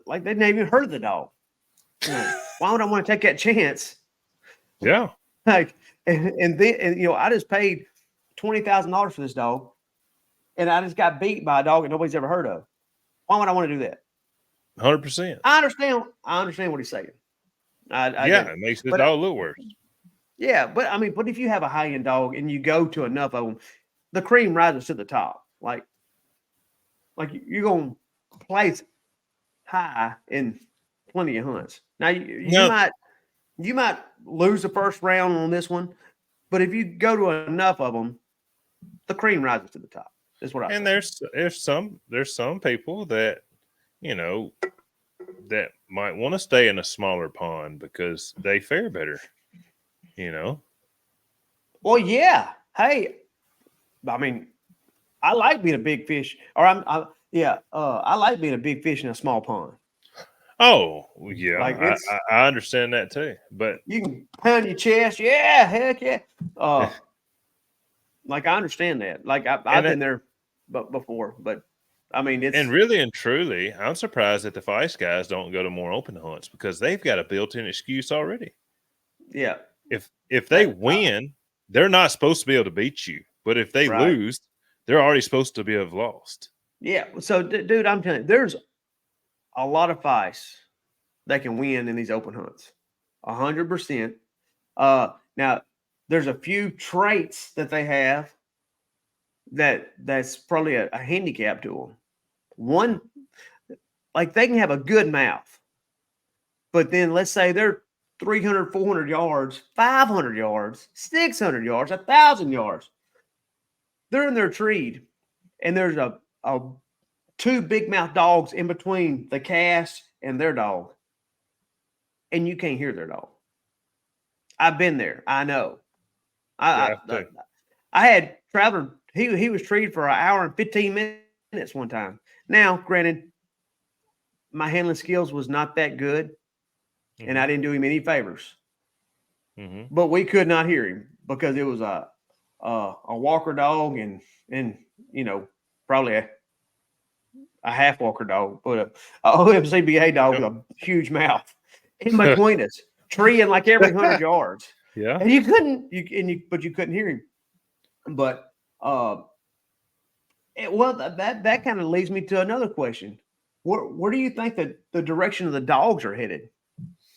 like they've never even heard of the dog. Why would I want to take that chance? Yeah. Like, and then I just paid $20,000 for this dog, and I just got beat by a dog that nobody's ever heard of. Why would I want to do that? 100%. I understand what he's saying. It makes the dog look worse. Yeah, but I mean, if you have a high-end dog and you go to enough of them, the cream rises to the top. Like you're gonna place high in plenty of hunts. Now you might lose the first round on this one, but if you go to enough of them, the cream rises to the top. That's what I. And there's some people that that might want to stay in a smaller pond because they fare better. Well, yeah. Hey, I mean, I like being a big fish, or I like being a big fish in a small pond. Oh, yeah. Like I understand that too. But you can pound your chest. Yeah, heck yeah. Like I understand that. Like I've been there before, but I mean, and really and truly, I'm surprised that the Feist guys don't go to more open hunts because they've got a built-in excuse already. Yeah. If they win, they're not supposed to be able to beat you. But if they lose, they're already supposed to have lost. Yeah. So, dude, I'm telling you, there's a lot of Feists that can win in these open hunts. 100%. Now, there's a few traits that they have that's probably a handicap to them. One, like they can have a good mouth, but then let's say they're 300, 400 yards, 500 yards, 600 yards, 1,000 yards. They're in their tree, and there's a two big mouth dogs in between the cast and their dog, and you can't hear their dog. I've been there. I know. I had Traveler. He was treated for an hour and 15 minutes one time. Now, granted, my handling skills was not that good, and I didn't do him any favors. But we could not hear him because it was a walker dog and probably a half walker dog, but a OMCBA dog with a huge mouth in between us, treeing like every 100 yards. Yeah, and you couldn't hear him. But that kind of leads me to another question. Where do you think that the direction of the dogs are headed?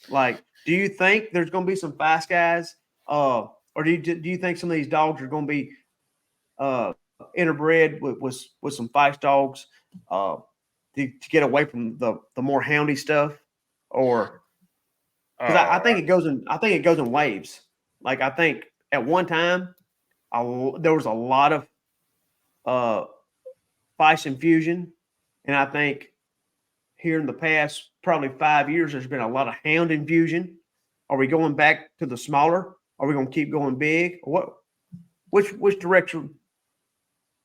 Like, do you think there's going to be some fast guys, or do you think some of these dogs are going to be interbred with some feist dogs to get away from the more houndy stuff? Or because I think it goes in waves. Like I think at one time there was a lot of feist infusion, And I think here in the past probably 5 years, there's been a lot of hound infusion. Are we going back to the smaller? Are we going to keep going big? Which direction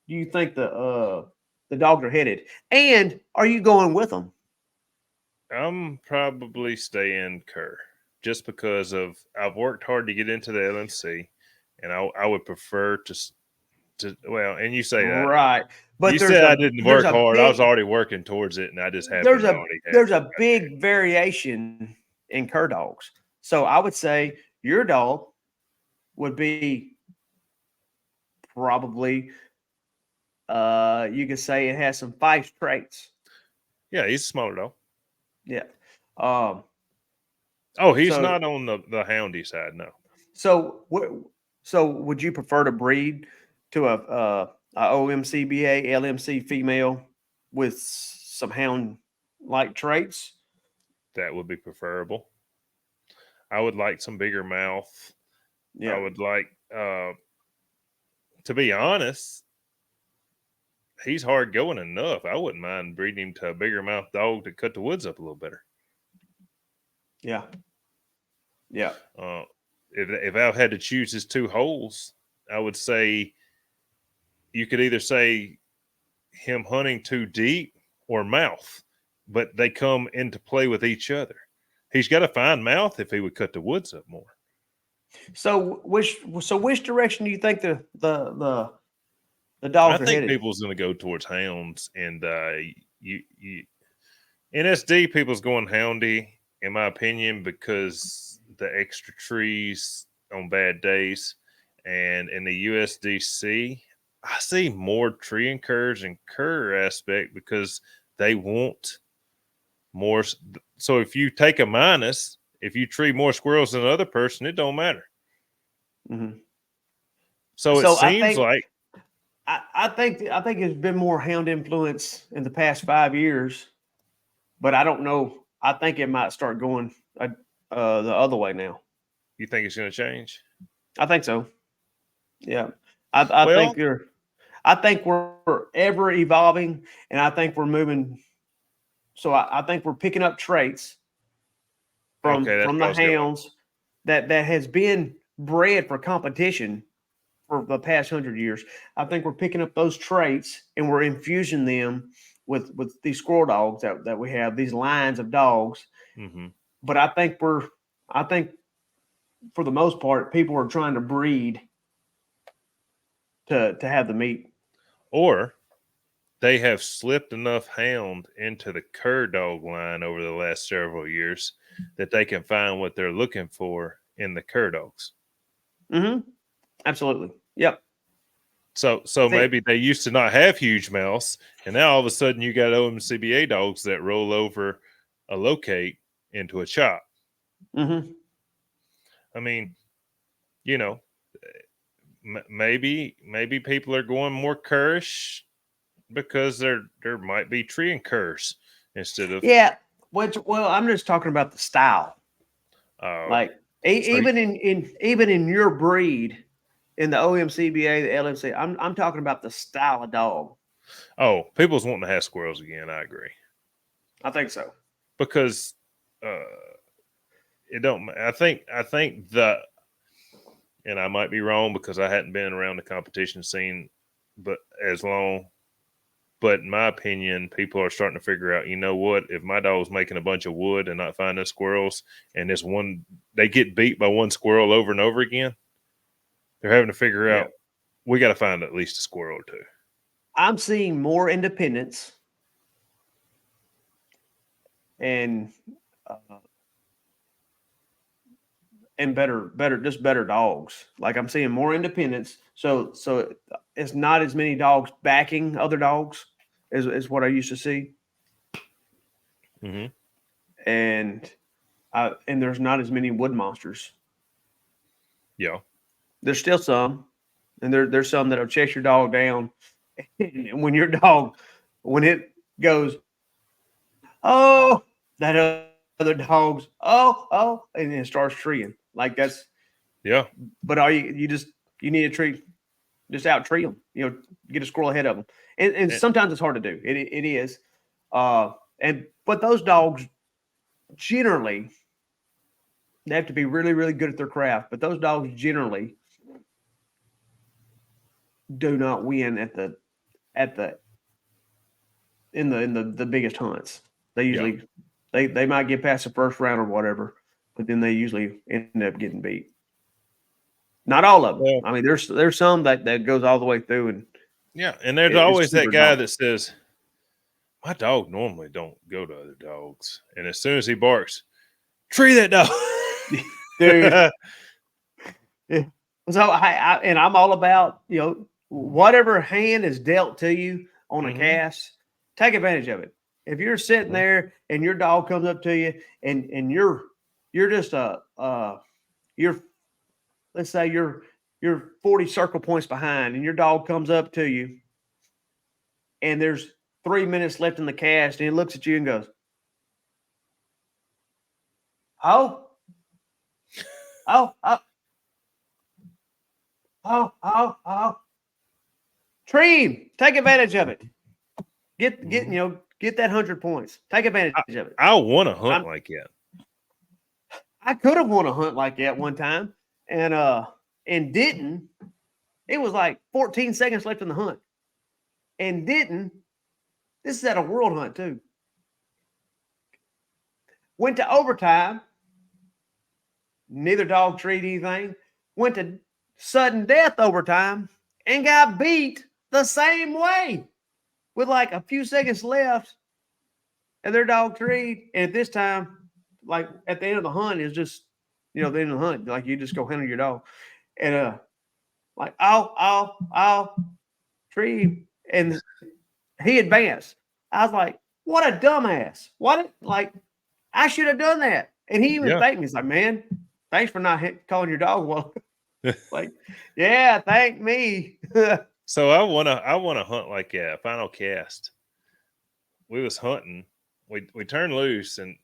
do you think the dogs are headed? And are you going with them? I'm probably staying Kerr just because of I've worked hard to get into the LMC, and I would prefer to well. And you say that Right. you But said I didn't there's work a hard. I was big already working towards it, and I just there's happened to a only have. there's a big variation in cur dogs. So I would say your dog would be probably you could say it has some feist traits. Yeah, he's a smaller dog. Yeah. Um Oh, he's so not on the houndy side. No, so what so would you prefer to breed to a OMCBA LMC female with some hound like traits? that would be preferable. I would like some bigger mouth. I Yeah. would like, to be honest, he's hard going enough. I wouldn't mind breeding him to a bigger mouth dog to cut the woods up a little better. Yeah. Yeah. Uh, if I had to choose his two holes, I would say you could either say him hunting too deep or mouth, but they come into play with each other. He's got to find mouth if he would cut the woods up more. So which direction do you think the I dogs are think headed? people's going to go towards hounds, and you NSD people's going houndy, in my opinion, because the extra trees on bad days, and in the USDC, I see more tree and curs and cur aspect because they want more. So if you take a minus, if you tree more squirrels than another person, it don't matter. Mm-hmm. So it So seems like I think there's been more hound influence in the past 5 years, but I don't know. I think it might start going the other way now. you think it's going to change. I think so. Yeah, I Well, think you're. I think we're ever evolving, and I think we're moving. So I think we're picking up traits okay, that's from what I the was going. hounds that has been bred for competition for the past 100 years. I think we're picking up those traits and we're infusing them with these squirrel dogs that we have, these lines of dogs. Mm-hmm. But I think for the most part, people are trying to breed to have the meat. Or they have slipped enough hound into the cur dog line over the last several years that they can find what they're looking for in the cur dogs. Mm-hmm. Absolutely. Yep. So Think. maybe they used to not have huge mouths, and now all of a sudden you got OMCBA dogs that roll over a locate into a chop. Mm-hmm. I mean, you know, maybe people are going more curish because there might be tree and curs instead of Yeah. Well, I'm just talking about the style. uh, Like so even in your breed, in the OMCBA, the LMC, I'm talking about the style of dog. oh, people's wanting to have squirrels again. I agree I think so. because uh, it don't. I think the and I might be wrong because I hadn't been around the competition scene, but as long. But in my opinion, people are starting to figure out, you know what? If my dog's making a bunch of wood and not finding squirrels, and this one they get beat by one squirrel over and over again, they're having to figure Yeah. out we got to find at least a squirrel or two. I'm seeing more independence and uh, and better dogs. Like I'm seeing more independence. So it's not as many dogs backing other dogs as what I used to see, Mm-hmm. and there's not as many wood monsters. Yeah. There's still some, and there's some that'll chase your dog down. And when your dog, when it goes, oh, that other dog's, oh, and it starts treeing like that's. Yeah. But all you need to tree, just out tree them. Get a squirrel ahead of them, and sometimes it's hard to do. It is, But those dogs generally, they have to be really, really good at their craft. But those dogs generally do not win at the in the biggest hunts. They Yeah. usually they might get past the first round or whatever, but then they usually end up getting beat. Not all of them. Well, I mean, there's some that goes all the way through, and yeah. And there's it's always that super guy dominant. that says, my dog normally don't go to other dogs. And as soon as he barks, tree that dog. Dude. Yeah. So and I'm all about, whatever hand is dealt to you on a Mhm. cast, take advantage of it. If you're sitting there and your dog comes up to you and you're just you're let's say you're 40 circle points behind and your dog comes up to you and there's 3 minutes left in the cast and he looks at you and goes, "Oh, oh, oh, oh. Tree, take advantage of it. Get get that 100 points. Take advantage of it." I want to hunt like that. I could have won a hunt like that one time and didn't. It was like 14 seconds left in the hunt. And didn't. This is at a world hunt too. Went to overtime. Neither dog treated anything. Went to sudden death overtime and got beat the same way with like a few seconds left. And their dog treed. And at this time, like at the end of the hunt, is just, the end of the hunt. Like you just go handle your dog. And like, I'll tree. And he advanced. I was like, what a dumbass. What, like, I should have done that. And he even Yeah. thanked me. He's like, man, thanks for not calling your dog. Well, like, yeah, thank me. So I wanna hunt like that. Final cast. We was hunting. We turned loose and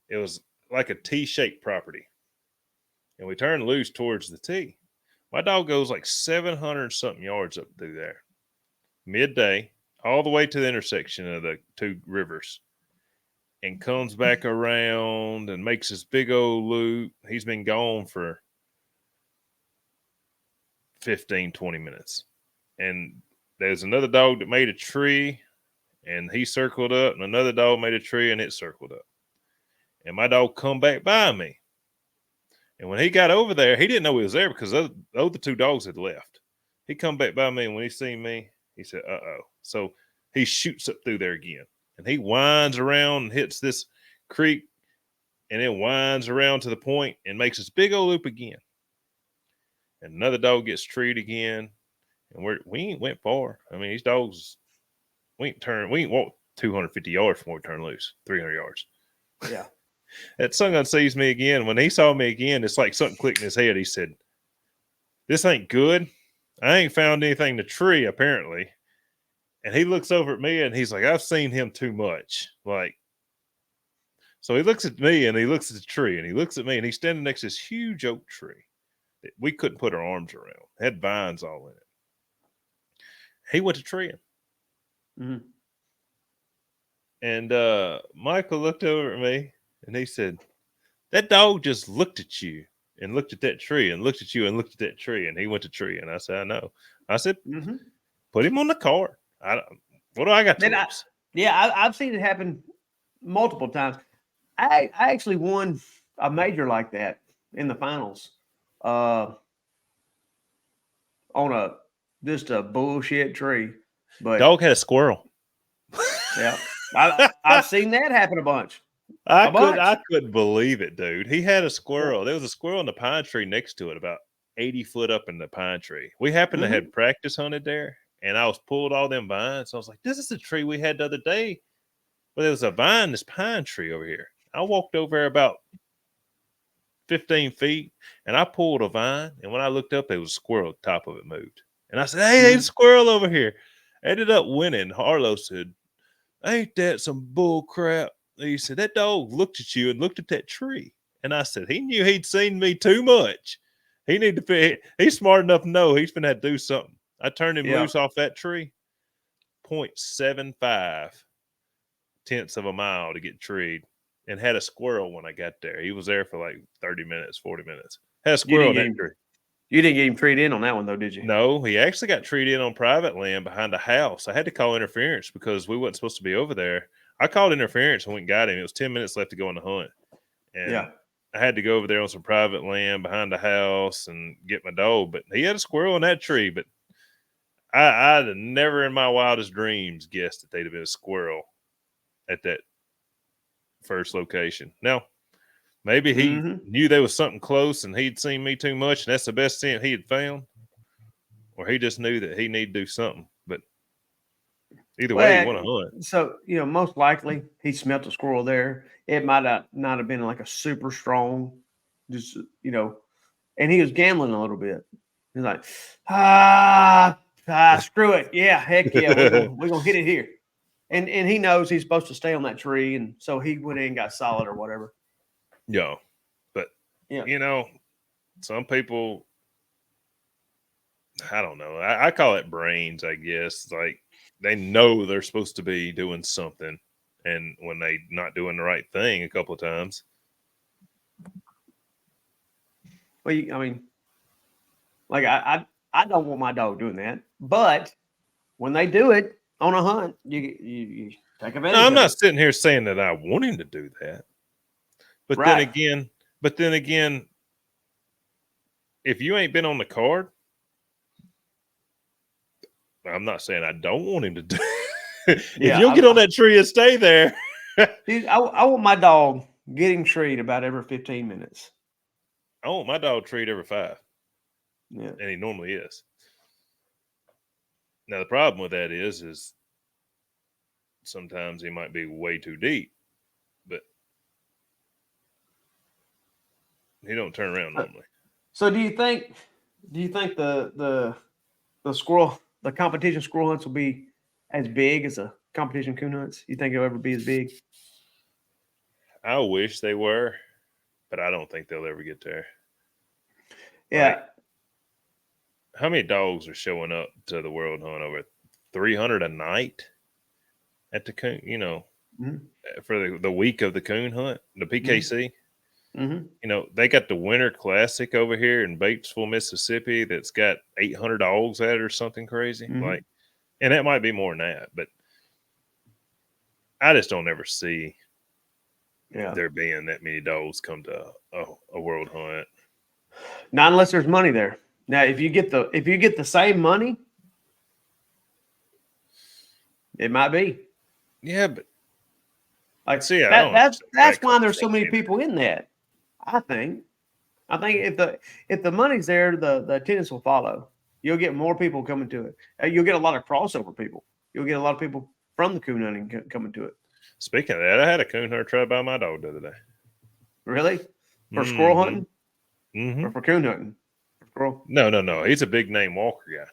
it was like a T-shaped property. And we turned loose towards the T. My dog goes like 700 something yards up through there. Midday, all the way to the intersection of the two rivers. And comes back around and makes this big old loop. He's been gone for 15, 20 minutes. And there's another dog that made a tree and he circled up, and another dog made a tree and it circled up. And my dog come back by me. And when he got over there, he didn't know he was there because the other two dogs had left. He come back by me, and when he seen me, he said, uh-oh. So he shoots up through there again. And he winds around and hits this creek and then winds around to the point and makes this big old loop again. And another dog gets treed again. And we ain't went far. I mean, these dogs, we ain't walked 250 yards from where we turned loose, 300 yards. Yeah. That son gun sees me again. When he saw me again, it's like something clicked in his head. He said, this ain't good. I ain't found anything to tree, apparently. And he looks over at me and he's like, I've seen him too much. Like, so he looks at me and he looks at the tree and he looks at me and he's standing next to this huge oak tree that we couldn't put our arms around. It had vines all in it. He went to treeing. Mm-hmm. And Michael looked over at me and he said, that dog just looked at you and looked at that tree and looked at you and looked at that tree. And he went to tree. And I said, I know. I said, put him on the card. What do I got to lose? I've seen it happen multiple times. I actually won a major like that in the finals on just a bullshit tree. But dog had a squirrel. Yeah. I've seen that happen a bunch. I couldn't believe it, dude. He had a squirrel. There was a squirrel in the pine tree next to it, about 80 foot up in the pine tree. We happened to have practice hunted there, and I was pulled all them vines. So I was like, this is the tree we had the other day. Well, there was a vine, this pine tree over here. I walked over there about 15 feet, and I pulled a vine, and when I looked up, there was a squirrel. The top of it moved. And I said, hey, there's a squirrel over here. I ended up winning. Harlow said, ain't that some bull crap? He said, that dog looked at you and looked at that tree. And I said, he knew he'd seen me too much. He's smart enough to know he's going to have to do something. I turned him loose off that tree. 0.75 tenths of a mile to get treed, and had a squirrel when I got there. He was there for like 30 minutes, 40 minutes. Had a You squirrel didn't in get that him. tree. You didn't get him treed in on that one though, did you? No, he actually got treed in on private land behind a house. I had to call interference because we wasn't supposed to be over there. I called interference and went and got him. It was 10 minutes left to go on the hunt. And Yeah. I had to go over there on some private land behind the house and get my dog. But he had a squirrel in that tree. But I'd have never in my wildest dreams guessed that they'd have been a squirrel at that first location. Now, maybe he knew there was something close and he'd seen me too much, and that's the best scent he had found. Or he just knew that he needed to do something. But either way, you want to hunt. So, most likely he smelt a squirrel there. It might not have been like a super strong, just, and he was gambling a little bit. He's like, screw it. Yeah, heck yeah. We're gonna hit it here. And he knows he's supposed to stay on that tree. And so he went in and got solid or whatever. Yeah. But, some people, I don't know. I call it brains, I guess. Like, they know they're supposed to be doing something, and when they not doing the right thing a couple of times. Well, like I don't want my dog doing that, but when they do it on a hunt, you take advantage. No, I'm not sitting here saying that I want him to do that, but then again, if you ain't been on the card, I'm not saying I don't want him to do. If you'll get on that tree and stay there. Dude, I want my dog getting treed about every 15 minutes. I want my dog treed every 5. Yeah. And he normally is. Now, the problem with that is sometimes he might be way too deep, but he don't turn around normally. So do you think the competition squirrel hunts will be as big as the competition coon hunts? You think it'll ever be as big? I wish they were, but I don't think they'll ever get there. Yeah. Like, how many dogs are showing up to the world hunt? Over 300 a night at the coon, for the week of the coon hunt, the PKC. Mm-hmm. They got the Winter Classic over here in Batesville, Mississippi, that's got 800 dogs at it or something crazy. Mm-hmm. And that might be more than that, but I just don't ever see there being that many dogs come to a world hunt. Not unless there's money there. Now, if you get the same money, it might be. Yeah, but that's why there's so many people in that. I think if the money's there, the attendance will follow. You'll get more people coming to it. You'll get a lot of crossover people. You'll get a lot of people from the coon hunting coming to it. Speaking of that, I had a coon hunter try to buy my dog the other day. Really? For squirrel hunting? Mm-hmm. Or for coon hunting? For squirrel? No. He's a big name walker guy.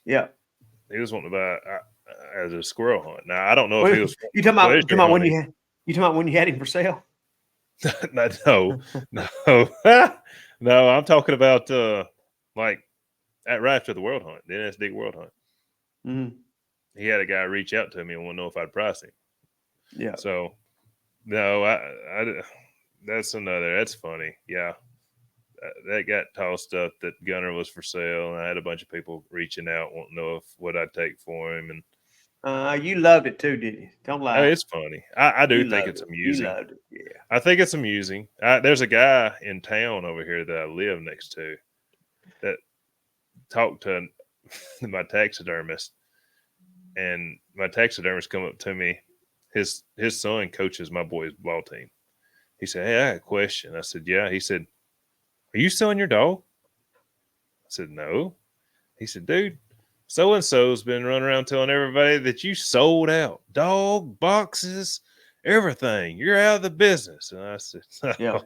Yeah. He was wanting to buy as a squirrel hunt. Now, I don't know if he was. You talking about when you had him for sale? No. No, I'm talking about right after the world hunt, the NSD world hunt. Mm-hmm. He had a guy reach out to me and want to know if I'd price him. Yeah. So, no, that's funny. Yeah. That got tossed up that Gunner was for sale, and I had a bunch of people reaching out wanting to know what I'd take for him. And you loved it too, didn't you? Don't lie. It's funny. I do think it's amusing. You loved it. Yeah. I think it's amusing. There's a guy in town over here that I live next to that talked to my taxidermist, and my taxidermist come up to me. His son coaches my boys' ball team. He said, "Hey, I had a question." I said, "Yeah." He said, "Are you selling your dog?" I said, "No." He said, "Dude, so-and-so's been running around telling everybody that you sold out dog boxes, everything. You're out of the business." And I said, Yeah.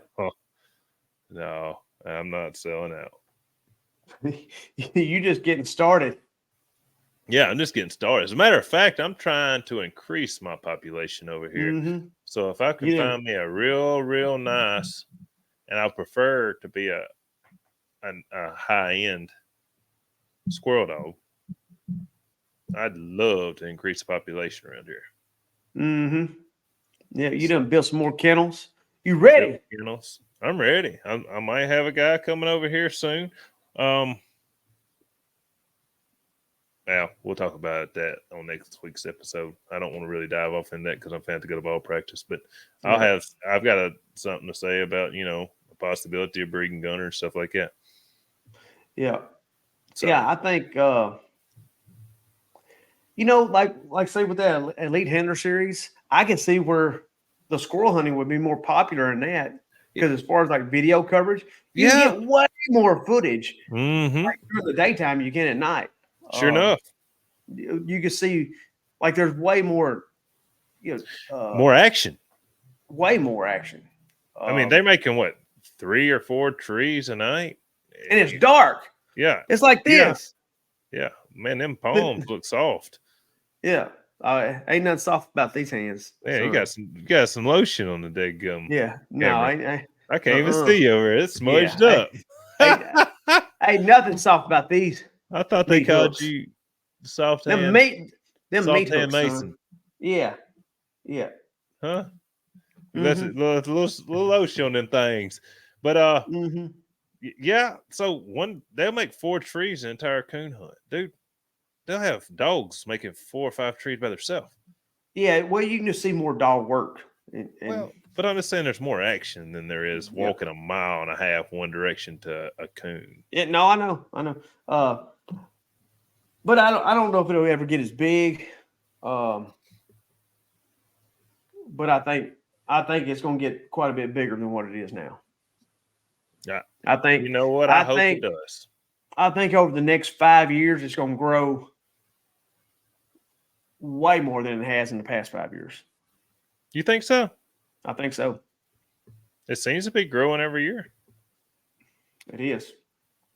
No, I'm not selling out. You just getting started. Yeah, I'm just getting started. As a matter of fact, I'm trying to increase my population over here. Mm-hmm. So if I can find me a real, real nice, and I prefer to be a high-end squirrel dog, I'd love to increase the population around here. Mm-hmm. Yeah, you done built some more kennels. You ready? Kennels. I'm ready. I might have a guy coming over here soon. Now we'll talk about that on next week's episode. I don't want to really dive off in that because I'm going to go to ball practice, but Yeah. I've got something to say about the possibility of breeding gunners, stuff like that. Yeah. So Yeah, I think like say with that Elite Hunter series, I can see where the squirrel hunting would be more popular in that because as far as like video coverage, you can yeah, get way more footage mm-hmm. like during the daytime you can at night. Sure enough, You can see like there's way more, more action. way more action. I mean, they're making what 3 or 4 trees a night, And it's dark. yeah, It's like yeah, this. yeah. Man, them palms look soft. Yeah. Ain't nothing soft about these hands. Man, Son. you got some lotion on the dead gum Yeah. No, camera. I can't even see you over it. It's smudged Yeah. up. Ain't nothing soft about these I thought they meat called hooks. you soft Them hand, meat soft hand hooks, Mason, son. Yeah. Yeah. huh? That's a Mm-hmm. little lotion on them things. But Mm-hmm. yeah. So they'll make 4 trees an entire coon hunt, dude. They'll have dogs making 4 or 5 trees by themselves. Yeah. Well, you can just see more dog work. And Well, but I'm just saying there's more action than there is yeah. walking a mile and a half one direction to a coon. Yeah, no, I know. But I don't know if it'll ever get as big. Um, but I think it's going to get quite a bit bigger than what it is now. Yeah. I think You know what? I hope it does. I think over the next 5 years it's going to grow way more than it has in the past 5 years. You think so? I think so. It seems to be growing every year. It is.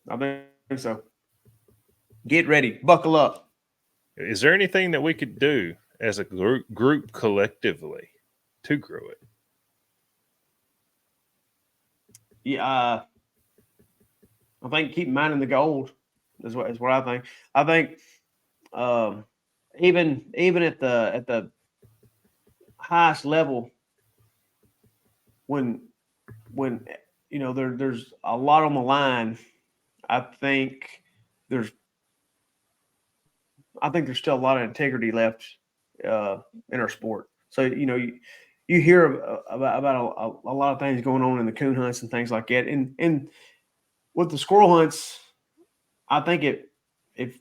I think so. Get ready. Buckle up. Is there anything that we could do as a group collectively to grow it? Yeah, I think keep mining the gold is what I think. I think even at the highest level, when there's a lot on the line, I think there's still a lot of integrity left in our sport. So you hear about a lot of things going on in the coon hunts and things like that, and with the squirrel hunts, I think if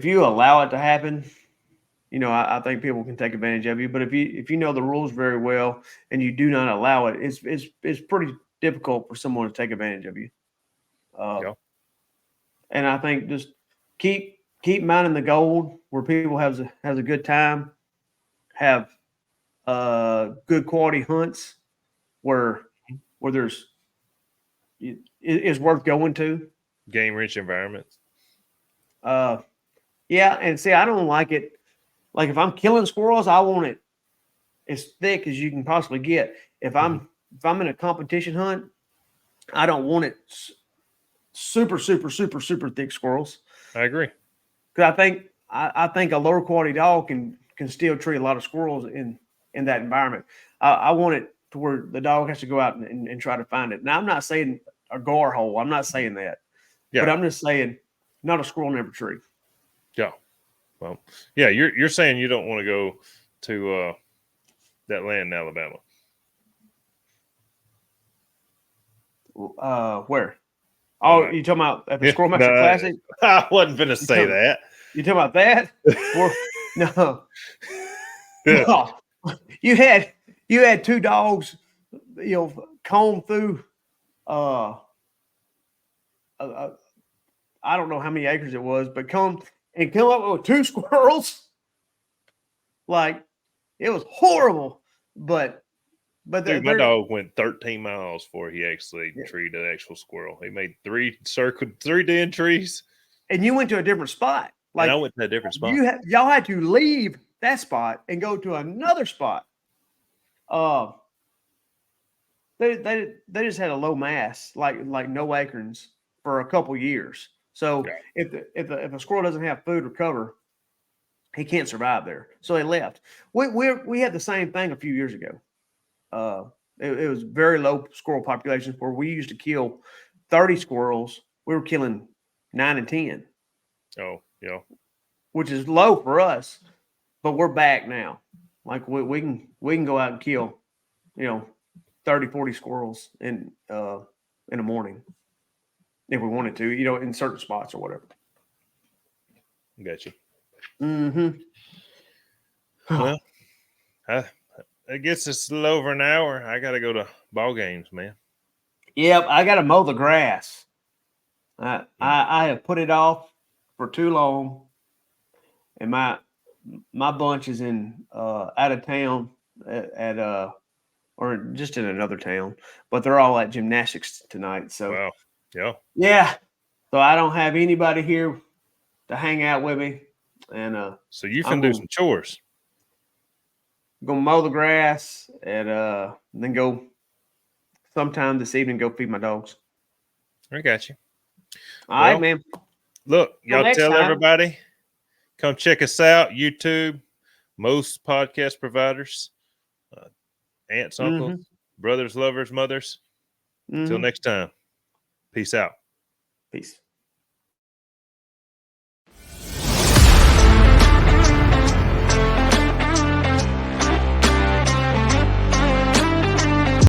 you allow it to happen, I think people can take advantage of you. But if you know the rules very well and you do not allow it, it's pretty difficult for someone to take advantage of you. Yeah. And I think just keep mining the gold where people has a good time, have good quality hunts where there's it is worth going to. Game rich environments. Yeah, and see, I don't like it. Like if I'm killing squirrels, I want it as thick as you can possibly get. If I'm in a competition hunt, I don't want it super thick squirrels. I agree. Because I think a lower quality dog can still treat a lot of squirrels in that environment. I want it to where the dog has to go out and try to find it. Now I'm not saying a gar hole. I'm not saying that. Yeah. But I'm just saying not a squirrel in every tree. Yeah. Well, yeah, you're saying you don't want to go to that land in Alabama. Where? Oh, you talking about at the Squirrel Master Classic? I wasn't going to say that. You talking about that? No. No. You had 2 dogs, comb through I don't know how many acres it was, but come up with 2 squirrels. Like it was horrible, but dude, my dog went 13 miles before he actually treated an actual squirrel. He made 3 den trees, and you went to a different spot. Like and I went to a different spot. Y'all had to leave that spot and go to another spot. They just had a low mass, like no acorns for a couple years. So if a squirrel doesn't have food or cover, He can't survive there. So they left. We had the same thing a few years ago. It was very low squirrel populations where we used to kill 30 squirrels. We were killing 9 and 10. Oh, yeah. Which is low for us, but we're back now. Like we can go out and kill, 30, 40 squirrels in the morning if we wanted to, in certain spots or whatever. Got you. Mm-hmm. Well, I guess it's a little over an hour. I got to go to ball games, man. Yep, I got to mow the grass. I have put it off for too long, and my bunch is in out of town at or just in another town, but they're all at gymnastics tonight. So Wow, yeah. So I don't have anybody here to hang out with me, and so you can do some chores. Gonna mow the grass and then go sometime this evening go feed my dogs. I got you. All right, man. Look, y'all tell everybody, come check us out. YouTube, most podcast providers, aunts, uncles, brothers, lovers, mothers. Till next time. Peace out. Peace.